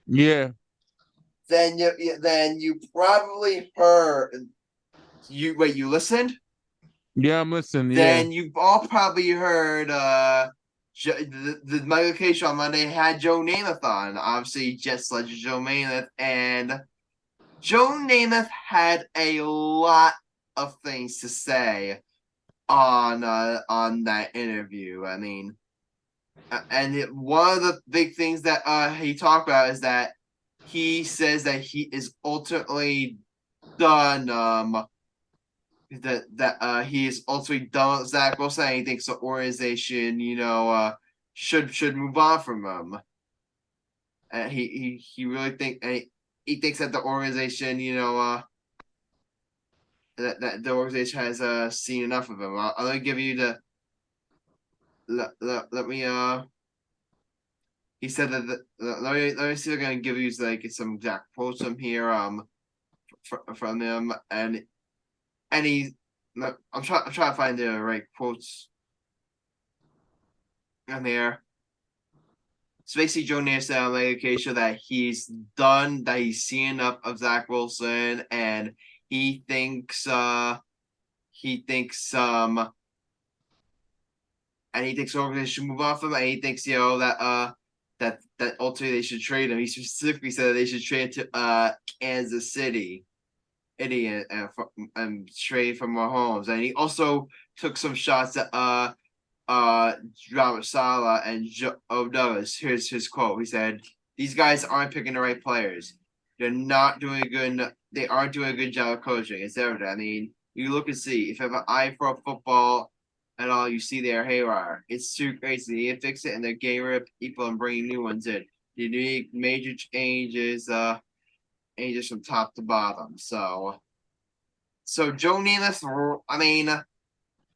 Yeah. Then you probably heard. You listened? Yeah, I'm listening. Then you've all probably heard. The Michael K show on Monday had Joe Namath on. Obviously, Jets legend Joe Namath, and Joe Namath had a lot of things to say on that interview. I mean, and one of the big things that he talked about is that he says that he is ultimately done. That he is ultimately done with Zach Wilson. And he thinks the organization, should move on from him. And he really he thinks that the organization, that the organization has seen enough of him. I'll give you the. Let me. He said that. Let me see if I can give you some exact quotes from here. From him and he. I'm trying to find the right quotes. On there. So basically, Joe Namath said on the occasion that he's done, that he's seen enough of Zach Wilson, and he thinks the organization should move on from him, and he thinks that ultimately they should trade him. He specifically said that they should trade to Kansas City, and trade for Mahomes, and he also took some shots at Robert Saleh and Joe Douglas. Here's his quote. He said, "These guys aren't picking the right players. They're not doing they aren't doing a good job of coaching. It's evident. I mean, you look and see. If you have an eye for football at all, you see their haywire. It's too crazy. They need to fix it, and they're getting rid of people and bringing new ones in. They need major changes from top to bottom." So Joe Namath, I mean,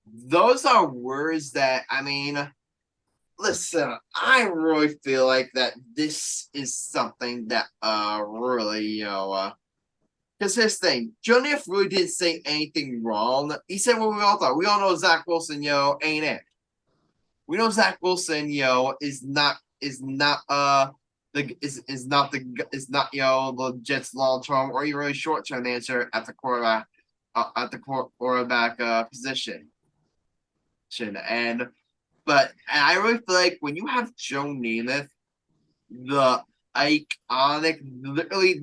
those are words that, I mean, listen, I really feel like that this is something that really, because his thing, Joe Namath really didn't say anything wrong. He said what we all thought. We all know Zach Wilson, ain't it. We know Zach Wilson, is not the Jets long term or even really short term answer at the quarterback position. But I really feel like when you have Joe Namath, the iconic, literally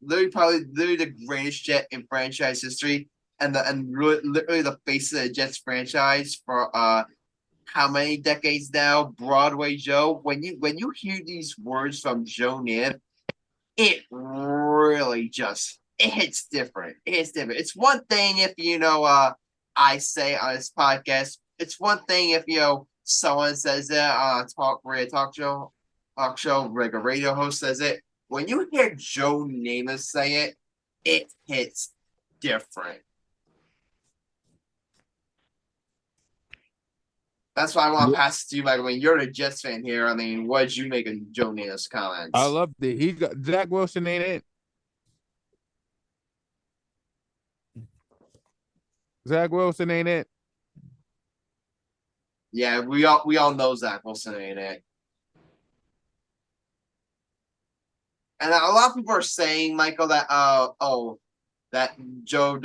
the greatest Jet in franchise history, and literally the face of the Jets franchise for how many decades now? Broadway Joe. When you hear these words from Joe Namath, it really just it hits different. It hits different. It's one thing if I say on this podcast. It's one thing if someone says it on a talk show, like a radio host says it. When you hear Joe Namath say it, it hits different. That's why I want to pass it to you, Michael. I mean, you're a Jets fan here. I mean, what did you make of Joe Namath's comments? I loved it. He got Zach Wilson ain't it. Zach Wilson ain't it. Yeah, we all know Zach Wilson ain't it. And a lot of people are saying, Michael, that that Joe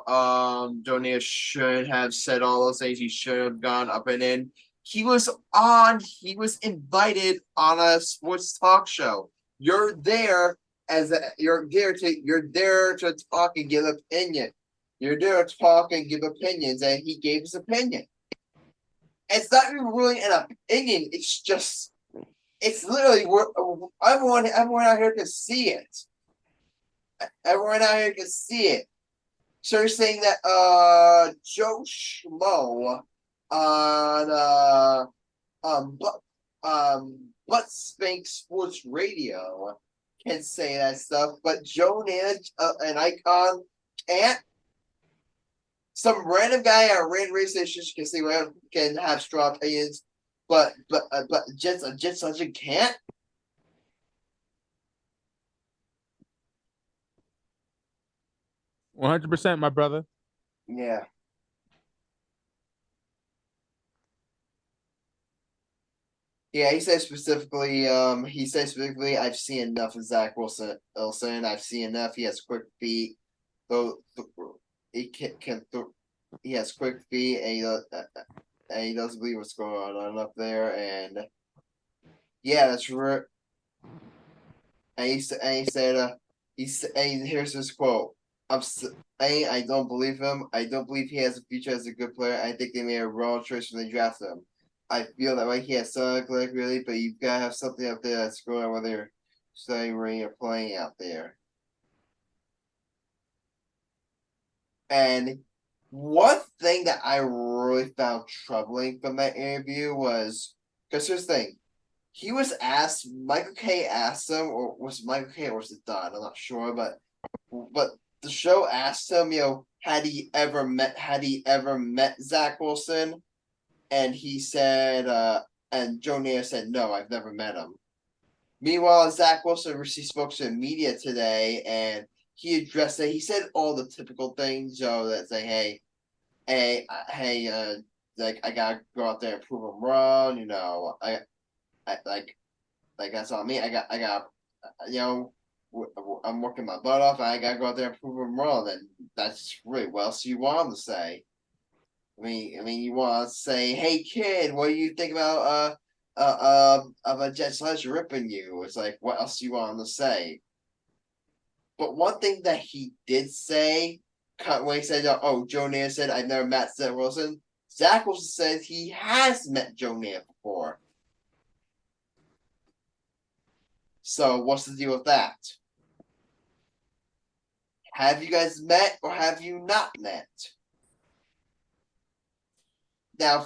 Namath should have said all those things. He should have gone up and in. He was invited on a sports talk show. You're there you're there to talk and give opinion. You're there to talk and give opinions, and he gave his opinion. It's not even really an opinion. It's literally everyone out here can see it. Everyone out here can see it. So you're saying that Joe Schmo on Butt Spank Sports Radio can say that stuff, but Joe Namath, an icon, can't. Some random guy at a random radio station can have strong opinions, but a Jets legend can't. %, my brother. Yeah. Yeah, he said specifically, I've seen enough of Zach Wilson. I've seen enough. He has quick feet. He he has quick feet, and he doesn't believe what's going on up there. And yeah, that's right. And he said, here's his quote. I don't believe him. I don't believe he has a future as a good player. I think they made a wrong choice when they drafted him. I feel that way. He has something like really, but you've got to have something up there that's going on whether you're studying or you're playing out there. And one thing that I really found troubling from that interview was, because here's the thing, he was asked, Michael K asked him, or was it Michael K or was it Don? I'm not sure, but the show asked him, had he ever met Zach Wilson? And he said, and Joe Namath said, no, I've never met him. Meanwhile, Zach Wilson spoke to the media today, and he addressed it. He said all the typical things, that say, like I gotta go out there and prove him wrong. I that's on me. I got, I'm working my butt off. And I gotta go out there and prove him wrong. And that's really what else you want him to say. I mean, you want to say, hey kid, what do you think about of a Jets legend ripping you? It's like, what else do you want him to say? But one thing that he did say, when he said, Joe Namath said, I've never met Zach Wilson. Zach Wilson says he has met Joe Namath before. So what's the deal with that? Have you guys met or have you not met? Now,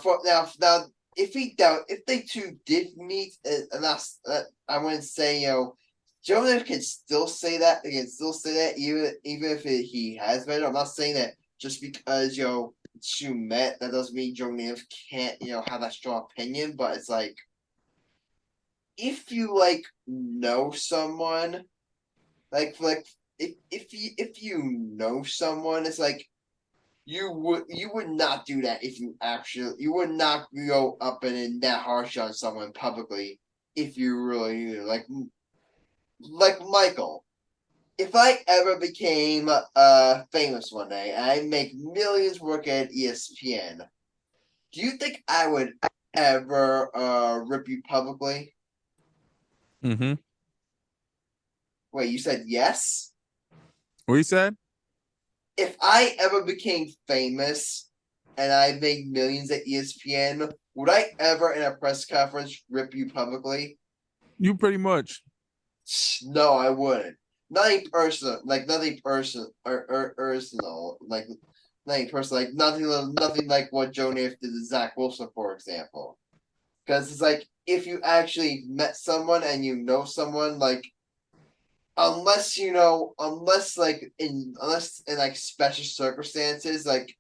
if they two did meet, and I wouldn't say, Joe Namath can still say that. He can still say that even if he has met. I'm not saying that just because you met, that doesn't mean Joe Namath can't have that strong opinion. But it's like, if you know someone, if you know someone, it's like you would not do that if you would not go up and in that harsh on someone publicly if you really knew. Like Michael, if I ever became famous one day and I make millions working at ESPN, do you think I would ever rip you publicly? Mm-hmm. Wait, you said yes? What you said? If I ever became famous and I make millions at ESPN, would I ever in a press conference rip you publicly? You pretty much. No, I wouldn't. Nothing personal, like nothing personal or personal, like nothing personal, like nothing like what Joe Namath did to Zach Wilson, for example. Because it's like if you actually met someone and you know someone, like unless in like special circumstances, like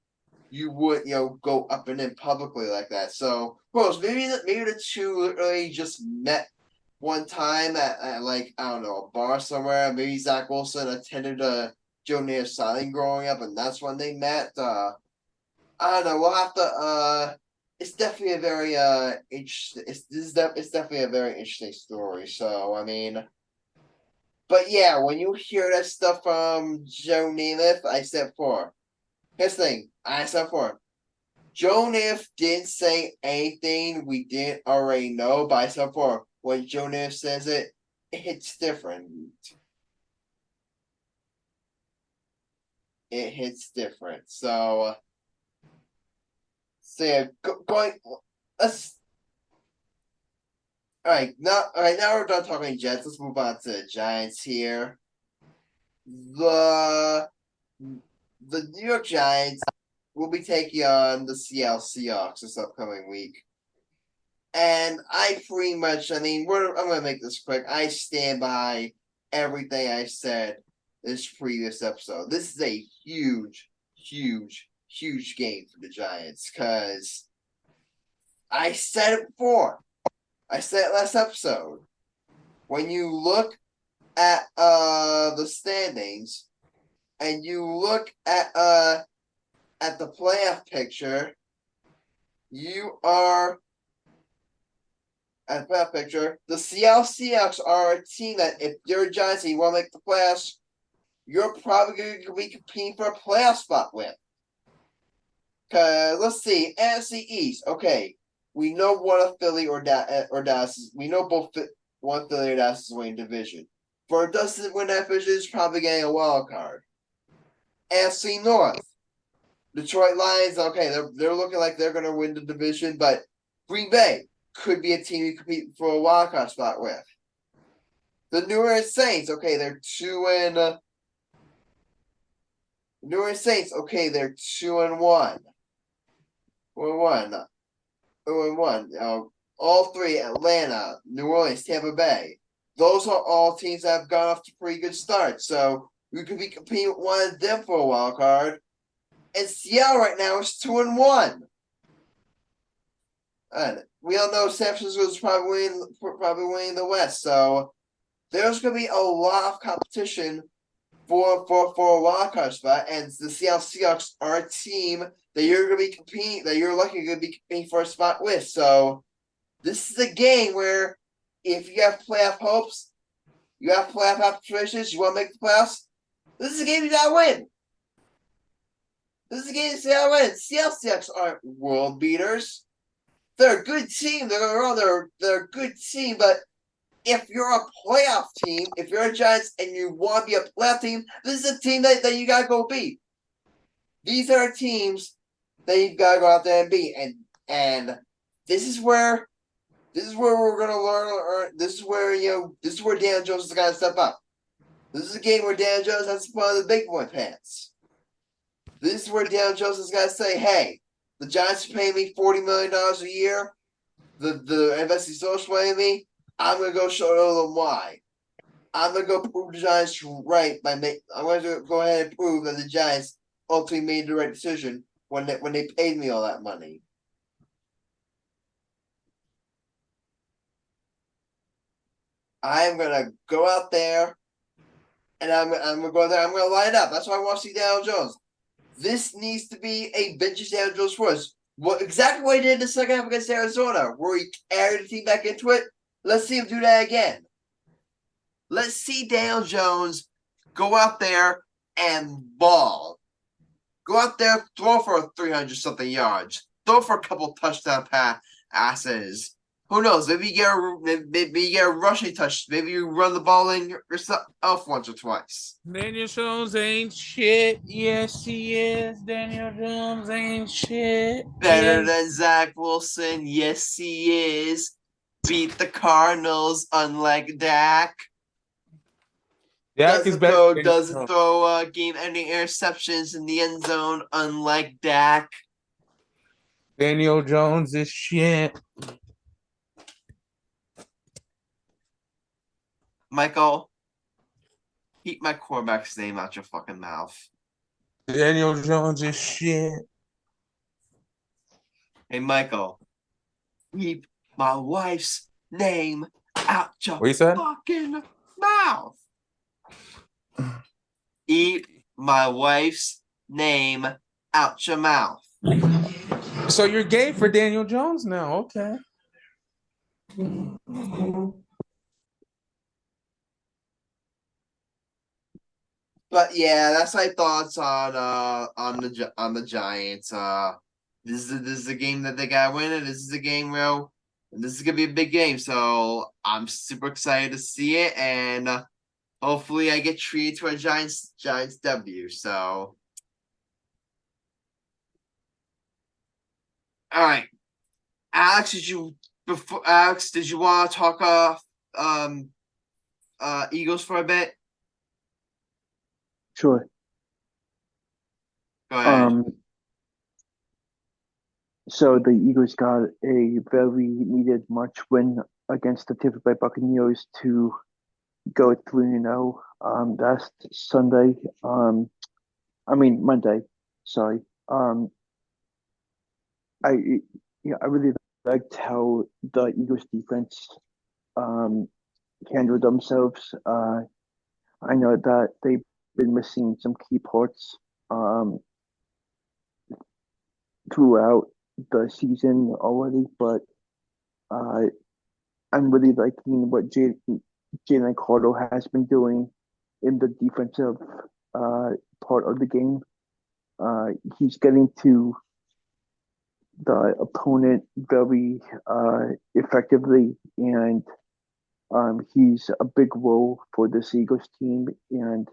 you would go up and in publicly like that. So, Rose, maybe the two literally just met one time at like I don't know, a bar somewhere. Maybe Zach Wilson attended a Joe Namath signing growing up, and that's when they met. I don't know. We'll have to. It's definitely a very interesting. It's definitely a very interesting story. So I mean, but yeah, when you hear that stuff from Joe Namath, I said for. Here's the thing. I said for. Joe Namath didn't say anything we didn't already know, but I said for. When Joe Namath says it, it's different. It hits different. So yeah, going. Let's. All right, now we're done talking Jets. Let's move on to the Giants here. The New York Giants will be taking on the Seattle Seahawks this upcoming week. And I'm going to make this quick. I stand by everything I said this previous episode. This is a huge, huge, huge game for the Giants because I said it before. I said it last episode. When you look at the standings and you look at the playoff picture, the Seattle Seahawks are a team that if you're a Giants and you want to make the playoffs, you're probably going to be competing for a playoff spot with. Because let's see, NFC East. Okay, we know one of Philly or Dallas. We know both one Philly or Dallas is winning division. For a doesn't win that division, it's probably getting a wild card. NFC North. Detroit Lions. Okay, they're looking like they're going to win the division, but Green Bay could be a team you compete for a wild card spot with. The New Orleans Saints, okay, they're 2-1. New Orleans Saints, okay, they're 2-1. 1-1. 0-1. All three, Atlanta, New Orleans, Tampa Bay. Those are all teams that have gone off to pretty good starts. So we could be competing with one of them for a wild card. And Seattle right now is 2-1. And we all know San Francisco is probably winning the West. So there's going to be a lot of competition for a wild card spot. And the Seattle Seahawks are a team that you're going to be competing, that you're lucky to be competing for a spot with. So this is a game where if you have playoff hopes, you have playoff aspirations, you want to make the playoffs, this is a game you got to win. This is a game you got to win. Seattle Seahawks aren't world beaters. They're a good team. They're a good team, but if you're a playoff team, if you're a Giants and you want to be a playoff team, this is a team that you gotta go beat. These are teams that you've got to go out there and beat, and this is where we're gonna learn. This is where Daniel Jones has got to step up. This is a game where Daniel Jones has to put on the big boy pants. This is where Daniel Jones has got to say, "Hey, the Giants are paying me $40 million a year. The investors are swaying me. I'm going to go show them why. I'm going to go prove the Giants right I'm going to go ahead and prove that the Giants ultimately made the right decision when they paid me all that money." I'm going to go out there and I'm going to go there. I'm going to line up. That's why I want to see Daniel Jones. This needs to be a vintage Daniel Jones for us. Exactly what he did in the second half against Arizona, where he carried the team back into it. Let's see him do that again. Let's see Daniel Jones go out there and ball. Go out there, throw for 300-something yards. Throw for a couple touchdown passes. Who knows? Maybe you get a rushing touch. Maybe you run the ball in yourself once or twice. Daniel Jones ain't shit. Yes, he is. Daniel Jones ain't shit. Better than Zach Wilson. Yes, he is. Beat the Cardinals, unlike Dak. Dak is better. Doesn't throw game-ending interceptions in the end zone, unlike Dak. Daniel Jones is shit. Michael, keep my quarterback's name out your fucking mouth. Daniel Jones is shit. Hey, Michael, keep my wife's name out your fucking mouth. Keep my wife's name out your mouth. So you're gay for Daniel Jones now, okay. But yeah, that's my thoughts on the Giants. This is a game that they gotta win, and this is a game where this is gonna be a big game. So I'm super excited to see it, and hopefully I get treated to a Giants W. So, all right, Alex, did you want to talk Eagles for a bit? Sure. Go ahead. So the Eagles got a very needed March win against the Tampa Bay Buccaneers to go 3-0. Last Sunday. Monday. Sorry. I really liked how the Eagles defense handled themselves. I know that they've been missing some key parts throughout the season already, but I'm really liking what Jalen Carter has been doing in the defensive part of the game. He's getting to the opponent very effectively, and he's a big role for this Eagles team, and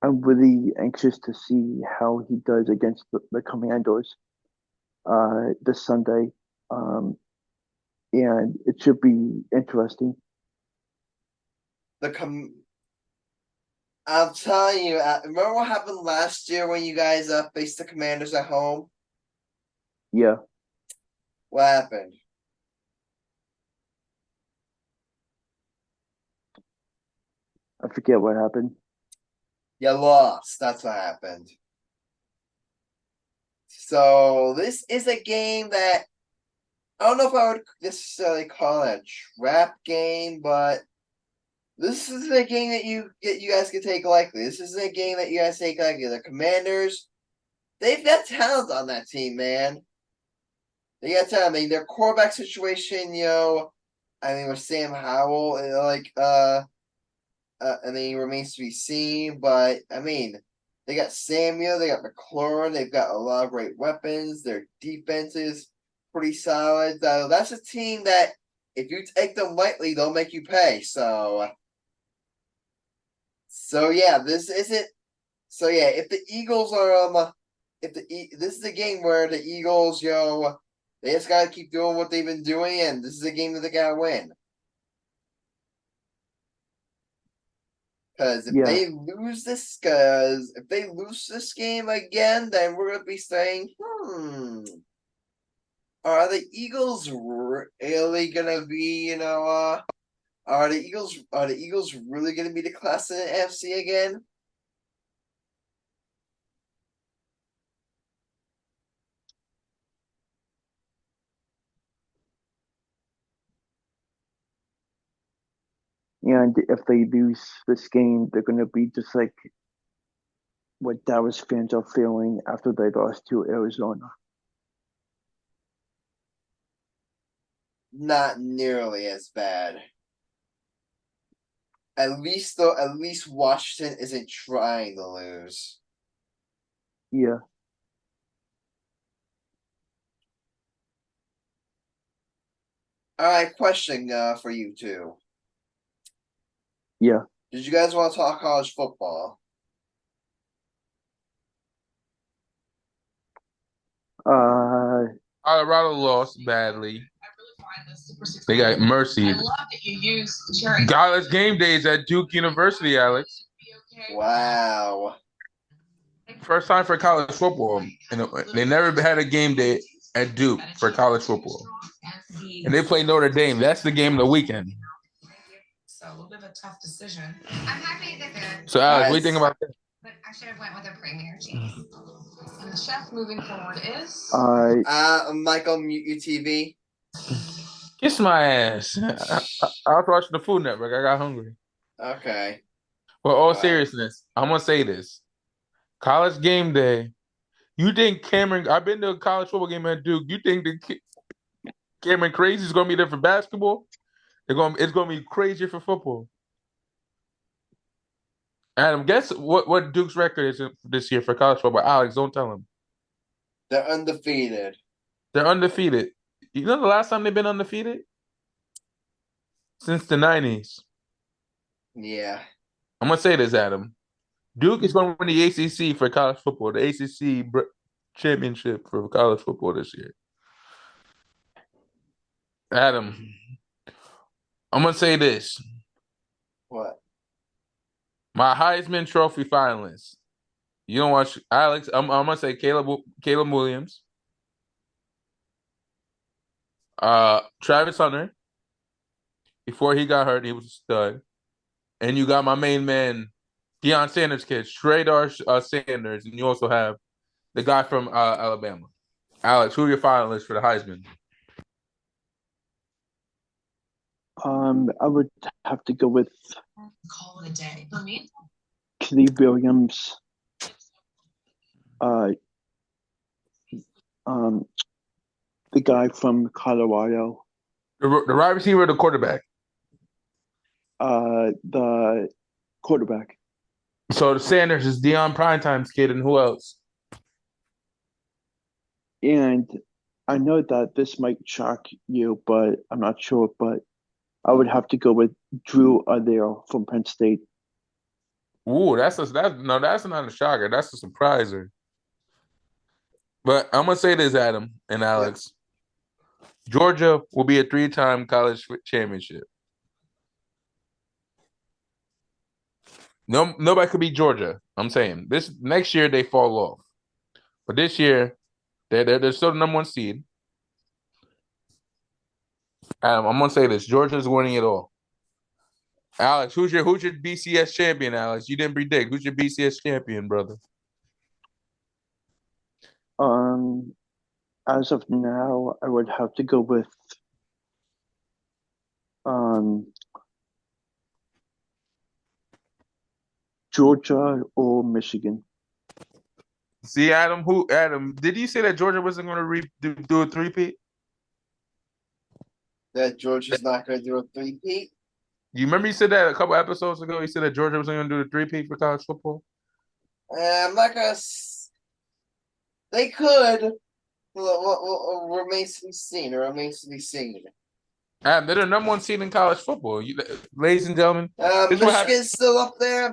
I'm really anxious to see how he does against the Commanders this Sunday, and it should be interesting. I'm telling you, remember what happened last year when you guys faced the Commanders at home? Yeah. What happened? I forget what happened. You lost. That's what happened. So this is a game that I don't know if I would necessarily call it a trap game, but this is a game that you guys can take lightly. This is a game that you guys take lightly. The Commanders, they've got talent on that team, man. They got talent. Their quarterback situation, with Sam Howell, he remains to be seen. But they got Samuel, they got McLaurin, they've got a lot of great weapons. Their defense is pretty solid. That's a team that if you take them lightly, they'll make you pay. So yeah, this isn't. So yeah, if the Eagles are this is a game where the Eagles, they just gotta keep doing what they've been doing, and this is a game that they gotta win. Because if they lose this game again, then we're gonna be saying, are the Eagles really gonna be, are the Eagles really gonna be the class in the NFC again? And if they lose this game, they're going to be just like what Dallas fans are feeling after they lost to Arizona. Not nearly as bad. At least Washington isn't trying to lose. Yeah. All right, question for you two. Yeah. Did you guys want to talk college football? Colorado lost badly. They got mercy. College game days at Duke University, Alex. Wow. First time for college football. They never had a game day at Duke for college football. And they play Notre Dame. That's the game of the weekend. So a little bit of a tough decision. I'm happy that So, Alex, what do you think about that? But I should have went with a premier cheese. And the chef moving forward is Michael, mute your TV. Kiss my ass. I was watching the Food Network. I got hungry. Okay. Well, all seriousness, I'm gonna say this: college game day. You think Cameron? I've been to a college football game at Duke. You think Cameron Crazy is gonna be there for basketball? It's gonna be crazier for football. Adam, guess what Duke's record is this year for college football? Alex, don't tell him. They're undefeated. They're undefeated. You know the last time they've been undefeated? Since the 90s. Yeah. I'm going to say this, Adam. Duke is going to win the ACC for college football, the ACC championship for college football this year. Adam, I'm going to say this. What? My Heisman Trophy finalists. You don't watch Alex. I'm going to say Caleb Williams. Travis Hunter. Before he got hurt, he was a stud. And you got my main man, Deion Sanders' kid, Shradar Sanders. And you also have the guy from Alabama. Alex, who are your finalists for the Heisman? I would have to go with call it a day. For me? Caleb Williams. The guy from Colorado. The wide receiver or the quarterback? The quarterback. So the Sanders is Deion Primetime's kid, and who else? And I know that this might shock you, but I'm not sure. But I would have to go with Drew Adair from Penn State. Ooh, that's not a shocker. That's a surpriser. But I'm gonna say this, Adam and Alex. Georgia will be a 3-time college championship. No, nobody could beat Georgia. I'm saying this next year they fall off, but this year they're still the number 1 seed. I'm gonna say this: Georgia's winning it all. Alex, who's your BCS champion? Alex, you didn't predict. Who's your BCS champion, brother? As of now, I would have to go with Georgia or Michigan. See, Adam, did you say that Georgia wasn't going to do a three-peat? That Georgia's not going to do a three-peat? You remember you said that a couple episodes ago? You said that Georgia wasn't going to do the three-peat for college football? I'm not going to... They could. Remains to be seen. They're the number 1 seed in college football. Ladies and gentlemen. Michigan's still up there.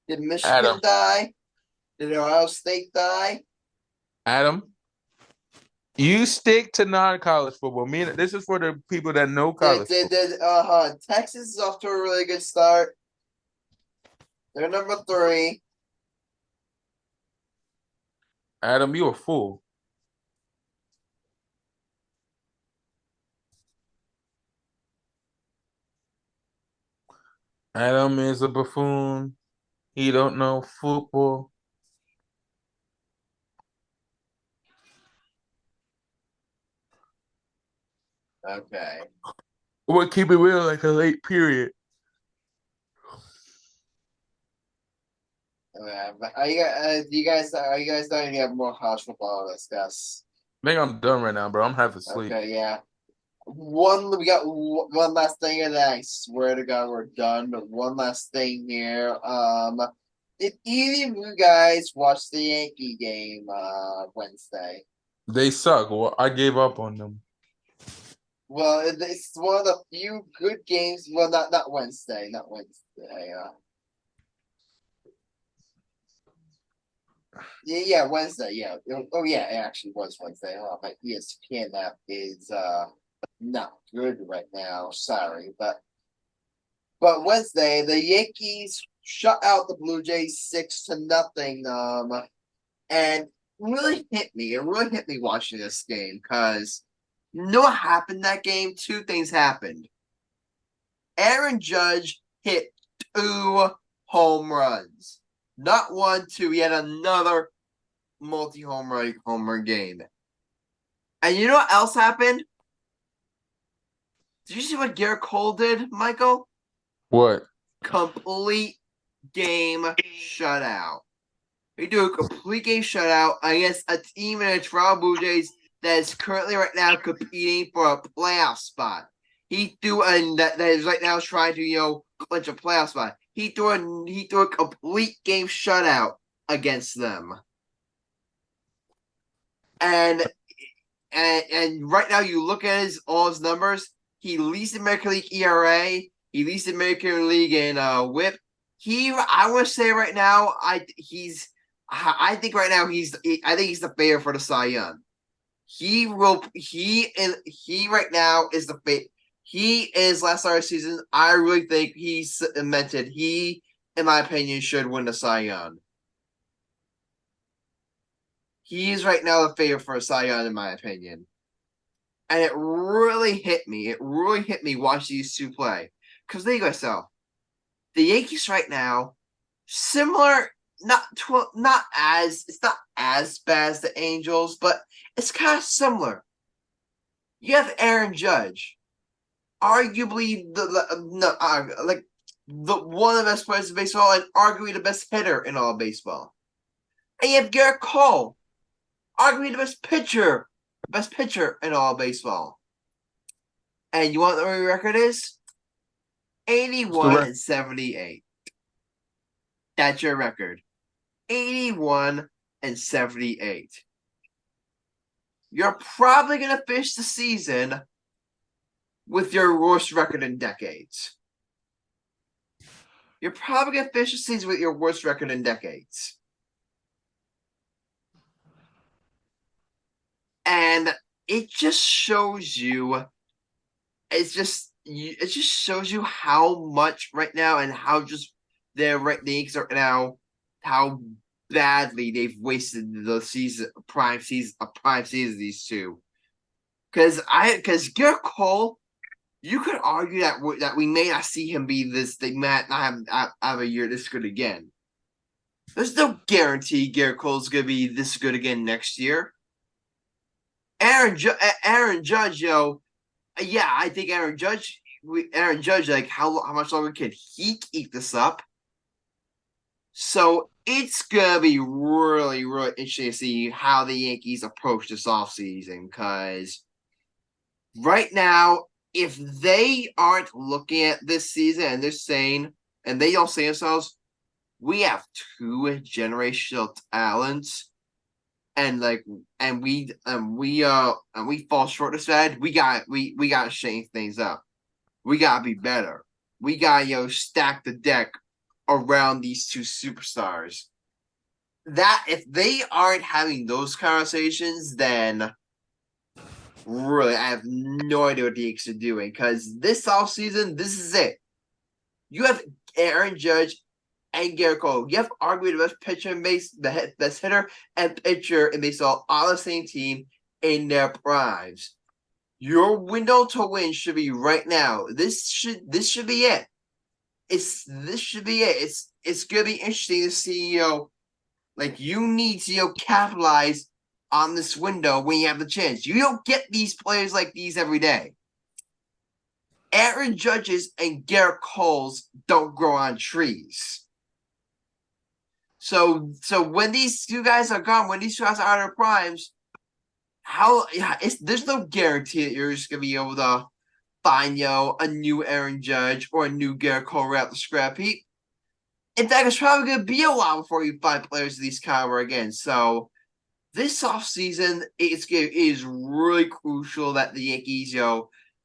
Did Michigan die? Did Ohio State die? Adam, you stick to non-college football. This is for the people that know college football. Texas is off to a really good start. They're number 3. Adam, you a fool. Adam is a buffoon. He don't know football. Okay. We'll keep it real like a late period. Are you guys done? You have more college football to discuss? I think I'm done right now, bro. I'm half asleep. Okay, yeah. We got one last thing, and I swear to God we're done. But one last thing here. Did either of you guys watch the Yankee game Wednesday? They suck. Well, I gave up on them. Well, it's one of the few good games. Well, not Wednesday. Not Wednesday. Yeah, Wednesday. Yeah. Yeah, it actually was Wednesday. Oh, my ESPN app is not good right now. Sorry, but Wednesday the Yankees shut out the Blue Jays 6-0. And really hit me. It really hit me watching this game because you know what happened that game? Two things happened. Aaron Judge hit 2 home runs. Not 1, 2. He had another multi-home run game. And you know what else happened? Did you see what Gerrit Cole did, Michael? What? Complete game shutout. He do a complete game shutout against a team in the Toronto Blue Jays that is currently right now competing for a playoff spot. That is right now trying to clinch a playoff spot. He threw a complete game shutout against them. And right now you look at all his numbers. He leads the American League ERA. He leads the American League in WHIP. I want to say right now, I think right now he's the favorite for the Cy Young. He right now is the favorite. He is last start of the season. I really think he's cemented. He, in my opinion, should win the Cy Young. He is right now the favorite for a Cy Young, in my opinion. And it really hit me. It really hit me watching these two play. Because think of yourself. The Yankees right now, similar, it's not as bad as the Angels, but it's kind of similar. You have Aaron Judge, arguably the one of the best players in baseball and arguably the best hitter in all of baseball. And you have Gerrit Cole, arguably the best pitcher in all of baseball. And you want to know what your record is? 81-78. That's your record. 81-78. You're probably going to finish the season with your worst record in decades. You're probably going to finish the season with your worst record in decades. And it just shows you, it just shows you how much right now and how just their Yankees are now, how badly they've wasted the prime season of these two. Because Gerrit Cole, you could argue that we may not see him be this. They might not have a year this good again. There's no guarantee Gerrit Cole's gonna be this good again next year. Aaron Judge, yeah, I think Aaron Judge, like how much longer can he keep this up? So it's gonna be really, really interesting to see how the Yankees approach this offseason. Because right now, if they aren't looking at this season and they're saying, and they don't say themselves, we have 2 generational talents. And we fall short of that. We gotta shake things up. We gotta be better. We gotta stack the deck around these 2 superstars. That if they aren't having those conversations, then really I have no idea what the Yankees are doing. Because this offseason, this is it. You have Aaron Judge and Gerrit Cole. You have arguably the best pitcher in the best hitter and pitcher in baseball on the same team in their primes. Your window to win should be right now. This should be it. This should be it. It's gonna be interesting to see, you need to capitalize on this window when you have the chance. You don't get these players like these every day. Aaron Judge's and Gerrit Cole's don't grow on trees. So when these 2 guys are gone, when these 2 guys are out of their primes, there's no guarantee that you're just gonna be able to find a new Aaron Judge or a new Gerrit Cole right off the scrap heap. In fact, it's probably gonna be a while before you find players of these caliber again. So this offseason, it is really crucial that the Yankees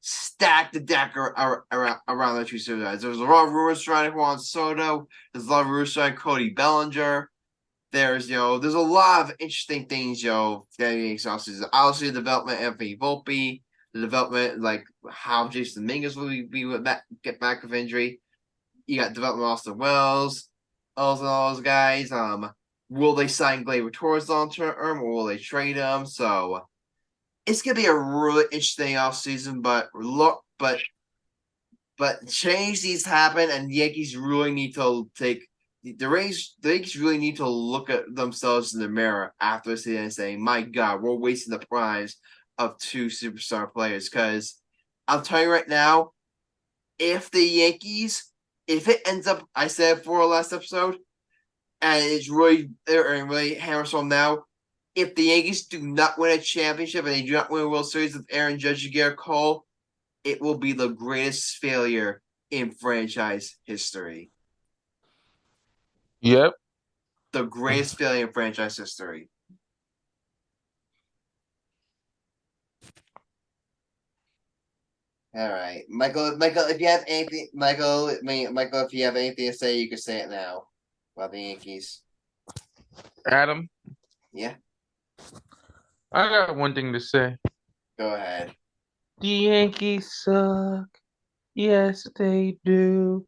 stacked the deck around the two superstars. There's a lot of rumors surrounding Juan Soto. There's a lot of rumors surrounding Cody Bellinger. There's a lot of interesting things, that makes offseason. Obviously, the development of Anthony Volpe, the development like how Jason Dominguez will get back of injury. You got development of Austin Wells, all those guys. Will they sign Gleyber Torres long term, or will they trade him? So it's gonna be a really interesting offseason, but change needs to happen, and the Yankees really need to take. The Yankees really need to look at themselves in the mirror after the season and say, my God, we're wasting the primes of two superstar players. Because I'll tell you right now, if it ends up, I said for last episode, and it's really hammers home now, if the Yankees do not win a championship and they do not win a World Series with Aaron Judge and Gerrit Cole, it will be the greatest failure in franchise history. Yep. The greatest failure in franchise history. All right, Michael. If you have anything, if you have anything to say, you can say it now about the Yankees. Adam. Yeah. I got one thing to say. Go ahead. The Yankees suck. Yes, they do.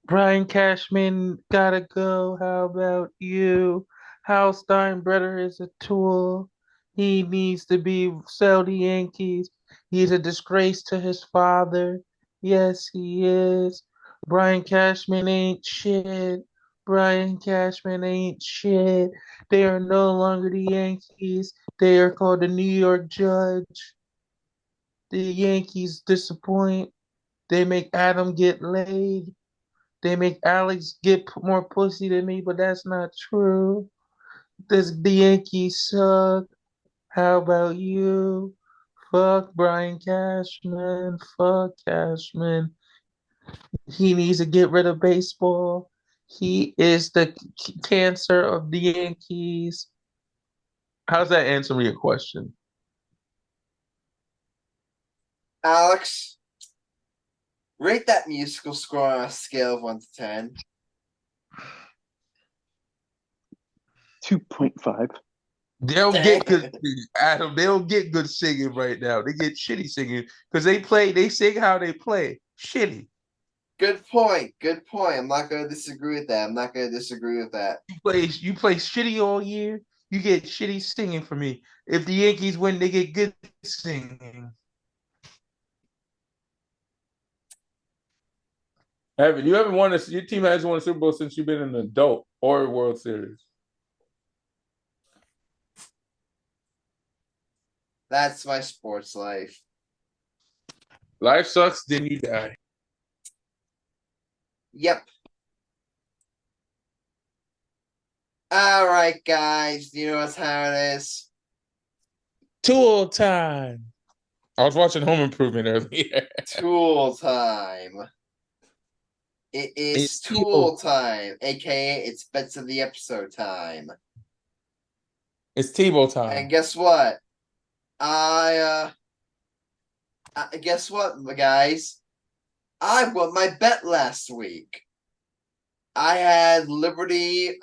Brian Cashman gotta go. How about you? Hal Steinbrenner is a tool. He needs to sell the Yankees. He's a disgrace to his father. Yes, he is. Brian Cashman ain't shit. Brian Cashman ain't shit. They are no longer the Yankees. They are called the New York Judge. The Yankees disappoint. They make Adam get laid. They make Alex get more pussy than me, but that's not true. The Yankees suck. How about you? Fuck Brian Cashman. Fuck Cashman. He needs to get rid of baseball. He is the cancer of the Yankees. How's that answering your question? Alex, rate that musical score on a scale of 1 to 10. 2.5. They'll get good, Adam. They don't get good singing right now. They get shitty singing because they sing how they play. Shitty. Good point. I'm not going to disagree with that. You play shitty all year. You get shitty singing from me. If the Yankees win, they get good singing. Your team hasn't won a Super Bowl since you've been an adult or a World Series. That's my sports life. Life sucks, then you die. Yep. All right, guys. You know what time it is? Tool time. I was watching Home Improvement earlier. Tool time. It's tool time, aka it's bets of the episode time. It's Tebow time. And guess what? Guess what, guys? I won my bet last week. I had Liberty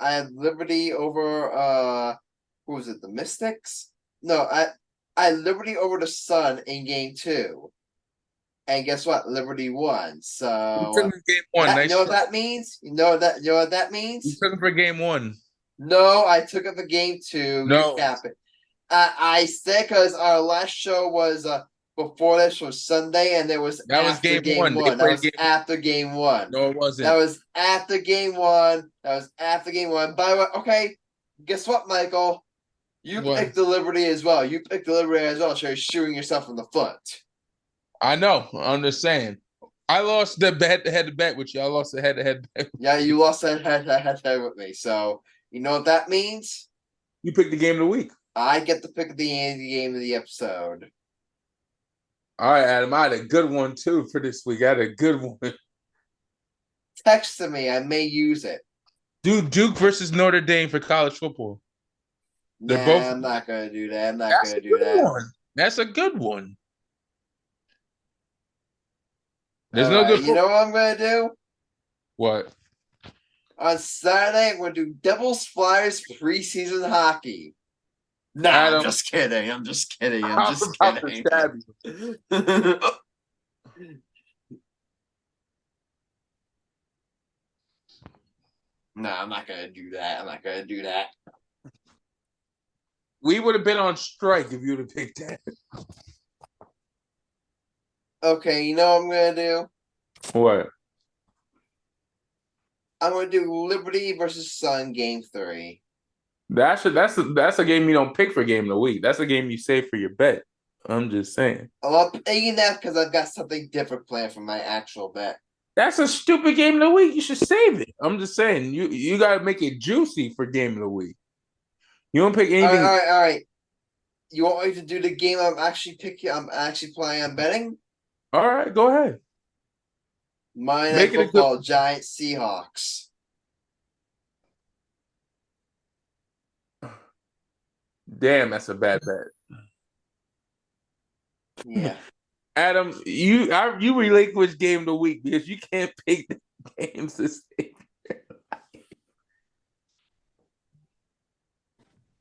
over who was it? The Mystics? No, I had Liberty over the Sun in game 2. And guess what? Liberty won. So game 1. you know what that means? You know what that means? You took it for game 1. No, I took it for game 2. No. You cap it. I said because our last show was before this was Sunday, and there was was game 1. That was after game 1. No, it wasn't. That was after game 1. By the way, okay, guess what, Michael? You picked the Liberty as well. So you're shooting yourself in the foot. I know. I'm just saying. I lost the head-to-head bet with you. I lost the head-to-head bet. Yeah, you lost that head-to-head with me. So you know what that means? You picked the game of the week. I get to pick the game of the episode. All right, Adam. I had a good one, too, for this week. I had a good one. Text to me. I may use it. Duke versus Notre Dame for college football. I'm not going to do that. That's a good one. There's no good. You know what I'm gonna do? What? On Saturday, I'm gonna do Devils Flyers preseason hockey. No, Adam, I'm just kidding. I'm just kidding. I'm just about kidding. to stab you. No, I'm not gonna do that. We would have been on strike if you would have picked that. Okay, you know what I'm gonna do? What? I'm gonna do Liberty versus Sun Game 3. That's a game you don't pick for game of the week. That's a game you save for your bet. I'm just saying. I'm picking that because I've got something different planned for my actual bet. That's a stupid game of the week. You should save it. I'm just saying. You gotta make it juicy for game of the week. You don't pick anything. All right. You want me to do the game I'm actually planning on betting? All right, go ahead. Monday Night Football, Giants, Seahawks. Damn, that's a bad bet. Yeah. Adam, you relinquish game of the week because you can't pick the games to save.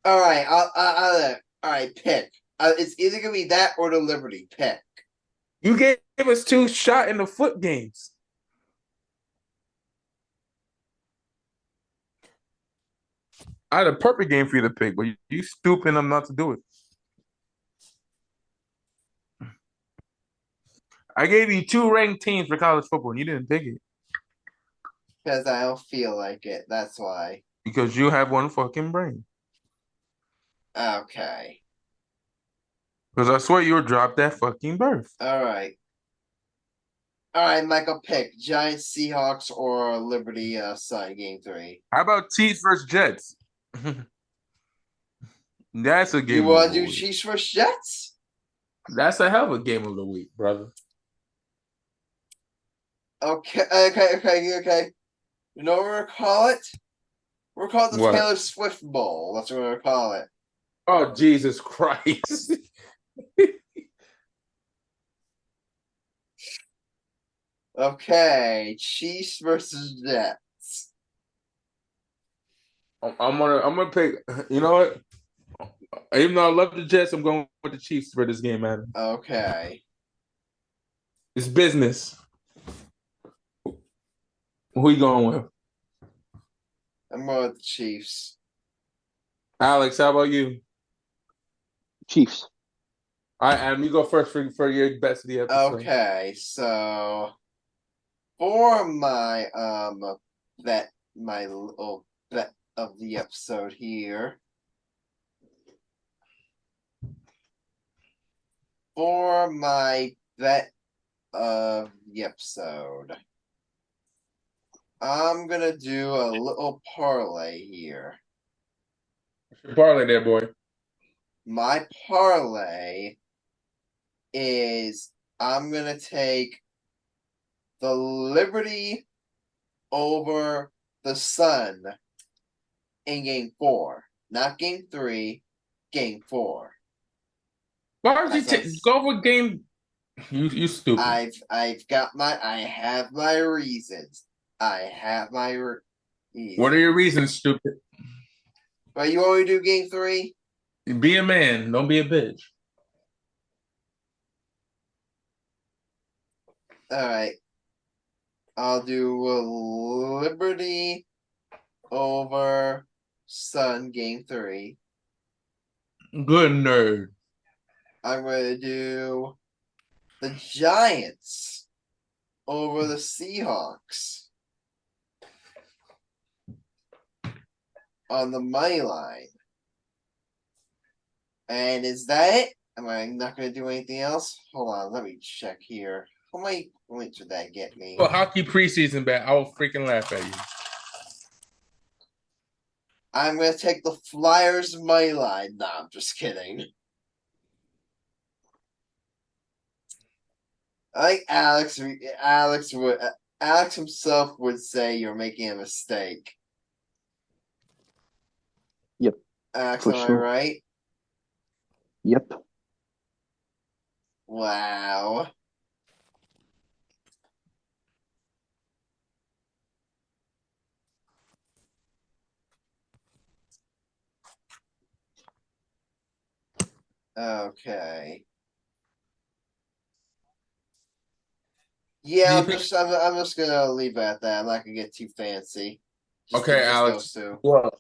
All right, all right. Pick. It's either gonna be that or the Liberty. Pick. You gave us 2 shot in the foot games. I had a perfect game for you to pick, but you stupid enough not to do it. I gave you 2 ranked teams for college football, and you didn't pick it. Because I don't feel like it. That's why. Because you have one fucking brain. Okay. Because I swear you'll drop that fucking birth. All right, Michael, pick Giants, Seahawks, or Liberty Sun Game 3. How about Chiefs versus Jets? That's a game. You want to do Chiefs versus Jets? That's a hell of a game of the week, brother. Okay. You know what we're gonna call it? We're calling it the Taylor Swift Bowl. That's what we're gonna call it. Oh, Jesus Christ. Okay, Chiefs versus Jets. I'm gonna pick. You know what? Even though I love the Jets, I'm going with the Chiefs for this game, man. Okay. It's business. Who you going with? I'm going with the Chiefs. Alex, how about you? Chiefs. All right, Adam, you go first for your best of the episode. Okay, so for my little bet of the episode here. For my bet of the episode, I'm gonna do a little parlay here. What's your parlay there, boy? My parlay is I'm gonna take the Liberty over the Sun in game 4, not game 3, game 4. Why would you go for game? You stupid. I have my reasons. What are your reasons, stupid? But you want me to do game 3? Be a man. Don't be a bitch. All right. I'll do Liberty over Sun game 3. Good nerd. I'm going to do the Giants over the Seahawks on the money line. And is that it? Am I not going to do anything else? Hold on, let me check here. How many points would that get me? Well, hockey preseason bet. I will freaking laugh at you. I'm going to take the Flyers money line. Nah, I'm just kidding. I think Alex himself would say you're making a mistake. Yep. Alex, for am sure. I right? Yep. Wow. Okay. Yeah, I'm just gonna leave it at that. I'm not gonna get too fancy. Okay, Alex. Those two. Well,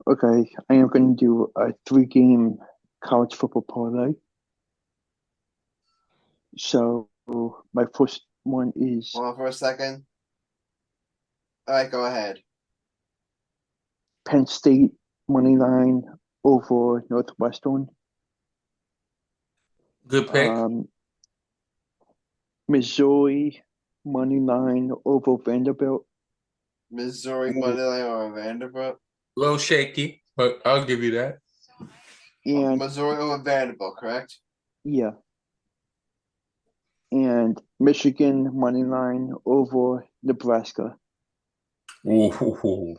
Okay, I am going to do a 3-game college football parlay. So my first one is Hold on for a second. All right, go ahead. Penn State money line over Northwestern. good pick. Missouri money line over Vanderbilt. Missouri money line or Vanderbilt. A little shaky, but I'll give you that. And Missouri over Vanderbilt, correct? yeah. And Michigan money line over Nebraska. Ooh.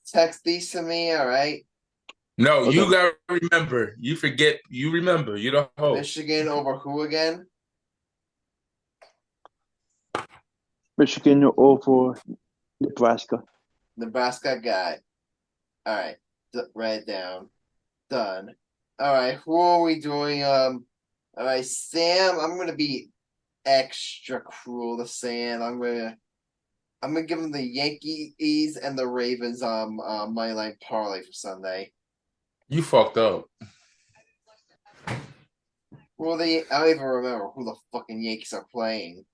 Text these to me, all right? No, Okay. you gotta remember. You forget. You remember. You the host. Michigan over who again? Michigan over Nebraska. Nebraska got. All right, write it down. Done. All right, who are we doing? All right, Sam. I'm gonna be extra cruel to Sam. I'm gonna give him the Yankees and the Ravens money line parlay for Sunday. You fucked up. Well, I don't even remember who the fucking Yankees are playing.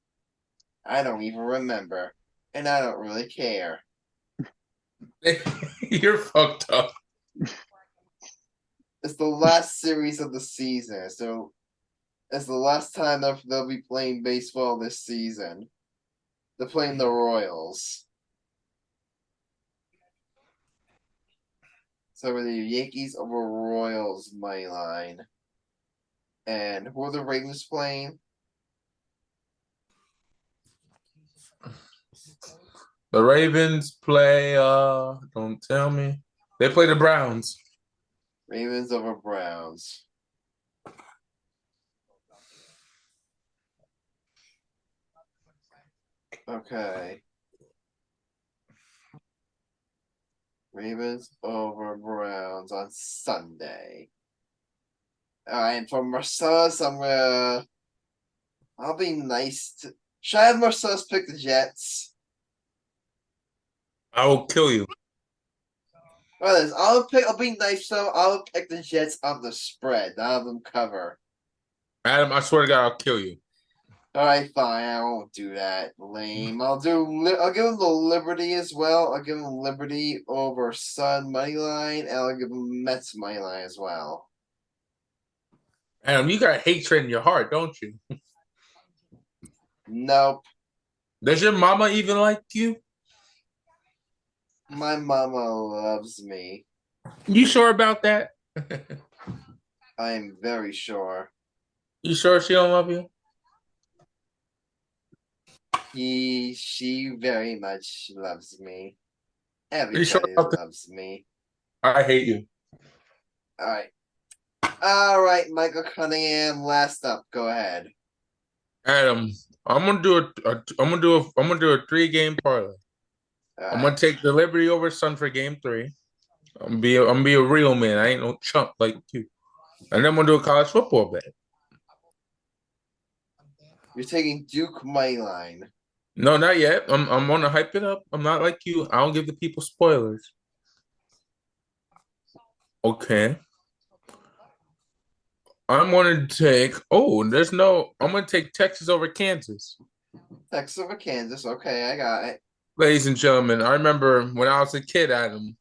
I don't even remember, and I don't really care. You're fucked up. It's the last series of the season, so it's the last time they'll be playing baseball this season. They're playing the Royals. So we're the Yankees over Royals money line. And who are the Ravens playing? The Ravens play. Don't tell me. They play the Browns. Ravens over Browns. Okay. Ravens over Browns on Sunday. Alright, and for Marcellus, I'll be nice to. Should I have Marcellus pick the Jets? I will kill you. Well, I'll be nice though. I'll pick the Jets on the spread, not have them cover. Adam, I swear to God, I'll kill you. All right, fine. I won't do that. Lame. I'll give him the Liberty as well. I'll give him Liberty over Sun money line, and I'll give him Mets money line as well. Adam, you got hatred in your heart, don't you? Nope. Does your mama even like you? My mama loves me. You sure about that? I am very sure. You sure she don't love you? She very much loves me. You sure Everybody about that? loves me. I hate you. All right, Michael Cunningham. Last up, go ahead. Adam, I'm gonna do a 3-game parlay. I'm gonna take the Liberty over Sun for game 3. I'm gonna be a real man. I ain't no chump like you. And then I'm gonna do a college football bet. You're taking Duke money line. No, not yet. I'm gonna hype it up. I'm not like you. I don't give the people spoilers. Okay. I'm gonna take. I'm gonna take Texas over Kansas. Texas over Kansas. Okay, I got it. Ladies and gentlemen, I remember when I was a kid, Adam.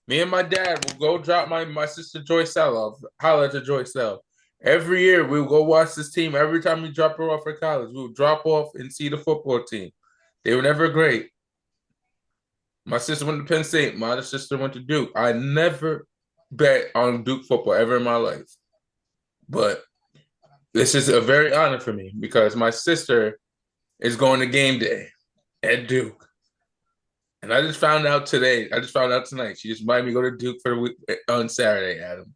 Me and my dad will go drop my sister Joycelle off. Holla to Joycelle. Every year we would go watch this team. Every time we drop her off for college, we would drop off and see the football team. They were never great. My sister went to Penn State. My other sister went to Duke. I never bet on Duke football ever in my life. But this is a very honor for me because my sister is going to game day at Duke. And I just found out today. I just found out tonight. She just invited me to go to Duke for the week on Saturday, Adam.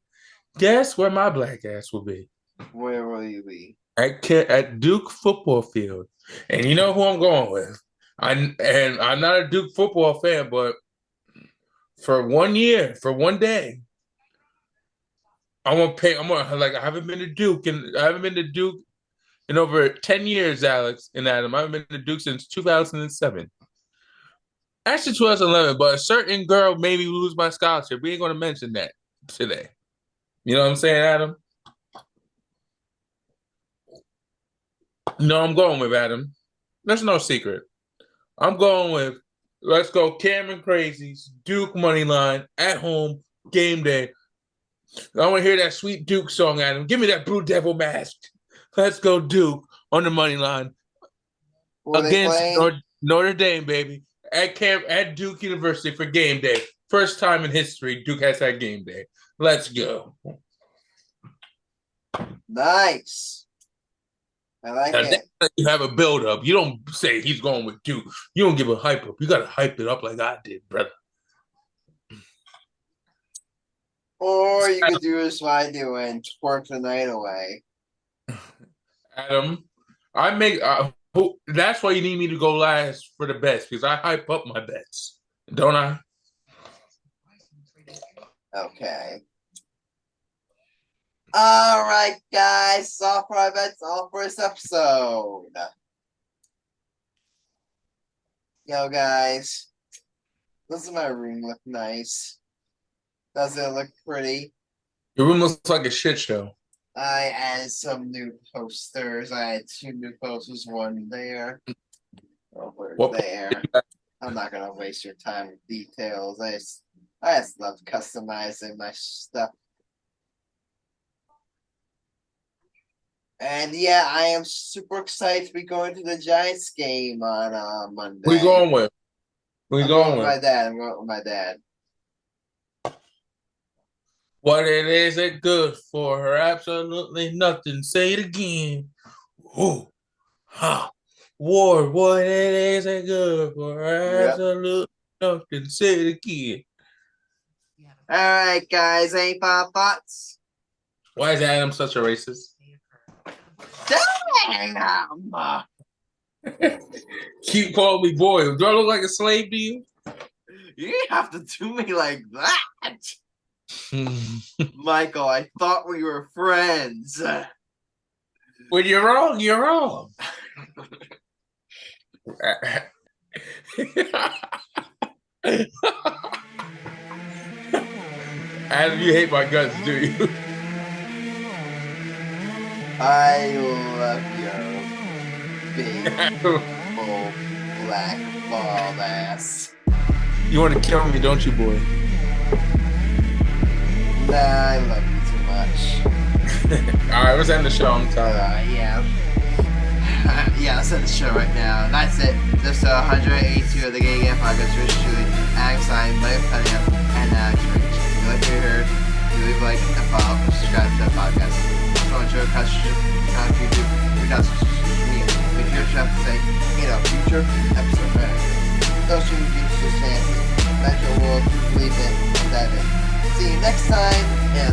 Guess where my black ass will be? Where will you be? At Duke football field. And you know who I'm going with. I'm not a Duke football fan, but for 1 year, for 1 day. I haven't been to Duke in over 10 years, Alex and Adam. I haven't been to Duke since 2007. Actually, 2011, but a certain girl made me lose my scholarship. We ain't going to mention that today. You know what I'm saying, Adam? No, I'm going with Adam. That's no secret. I'm going with, let's go Cameron Crazies, Duke money line, at home, game day. I want to hear that sweet Duke song, Adam. Give me that Blue Devil mask. Let's go Duke on the money line against Notre Dame, baby. At Duke University for game day. First time in history Duke has had game day. Let's go. Nice. I like it. You have a build up. You don't say he's going with Duke. You don't give a hype up. You got to hype it up like I did, brother. Or you could do as I do and twerk the night away. Adam, that's why you need me to go last for the bets, because I hype up my bets, don't I? Okay. All right, guys. All for our bets, all for this episode. Yo, guys. Doesn't my room look nice? Does it look pretty? Your room looks like a shit show. I added some new posters. I had 2 new posters, one there, over there. I'm not gonna waste your time with details. I just love customizing my stuff. And yeah, I am super excited to be going to the Giants game on Monday. Who you going with? I'm going with my dad. I'm going with my dad. What it is it good for her? Absolutely nothing. Say it again. Ooh. Ha. Ward, what it is it good for her? Absolutely nothing. Say it again. All right, guys. Any final thoughts? Why is Adam such a racist? Damn! Keep calling me boy. Do I look like a slave to you? You didn't have to do me like that. Michael, I thought we were friends. When you're wrong, you're wrong. Adam, you hate my guts, do you? I love your big old black bald ass. You want to kill me, don't you, boy? Nah, I love you too much. Alright, let's end the show. I'm tired. Yeah. Yeah, let's end the show right now. That's it. Just 182 of the Gay Game Podcast. Yours truly, Alex Stein, Mike Cunningham, and Alex Reich. If you like what you heard, leave a like and follow, subscribe to the podcast. Show YouTube, reach out to me. Make sure to say, future episode management. Those two reviews just saying, mental world, believe it, and dive in. See you next time, and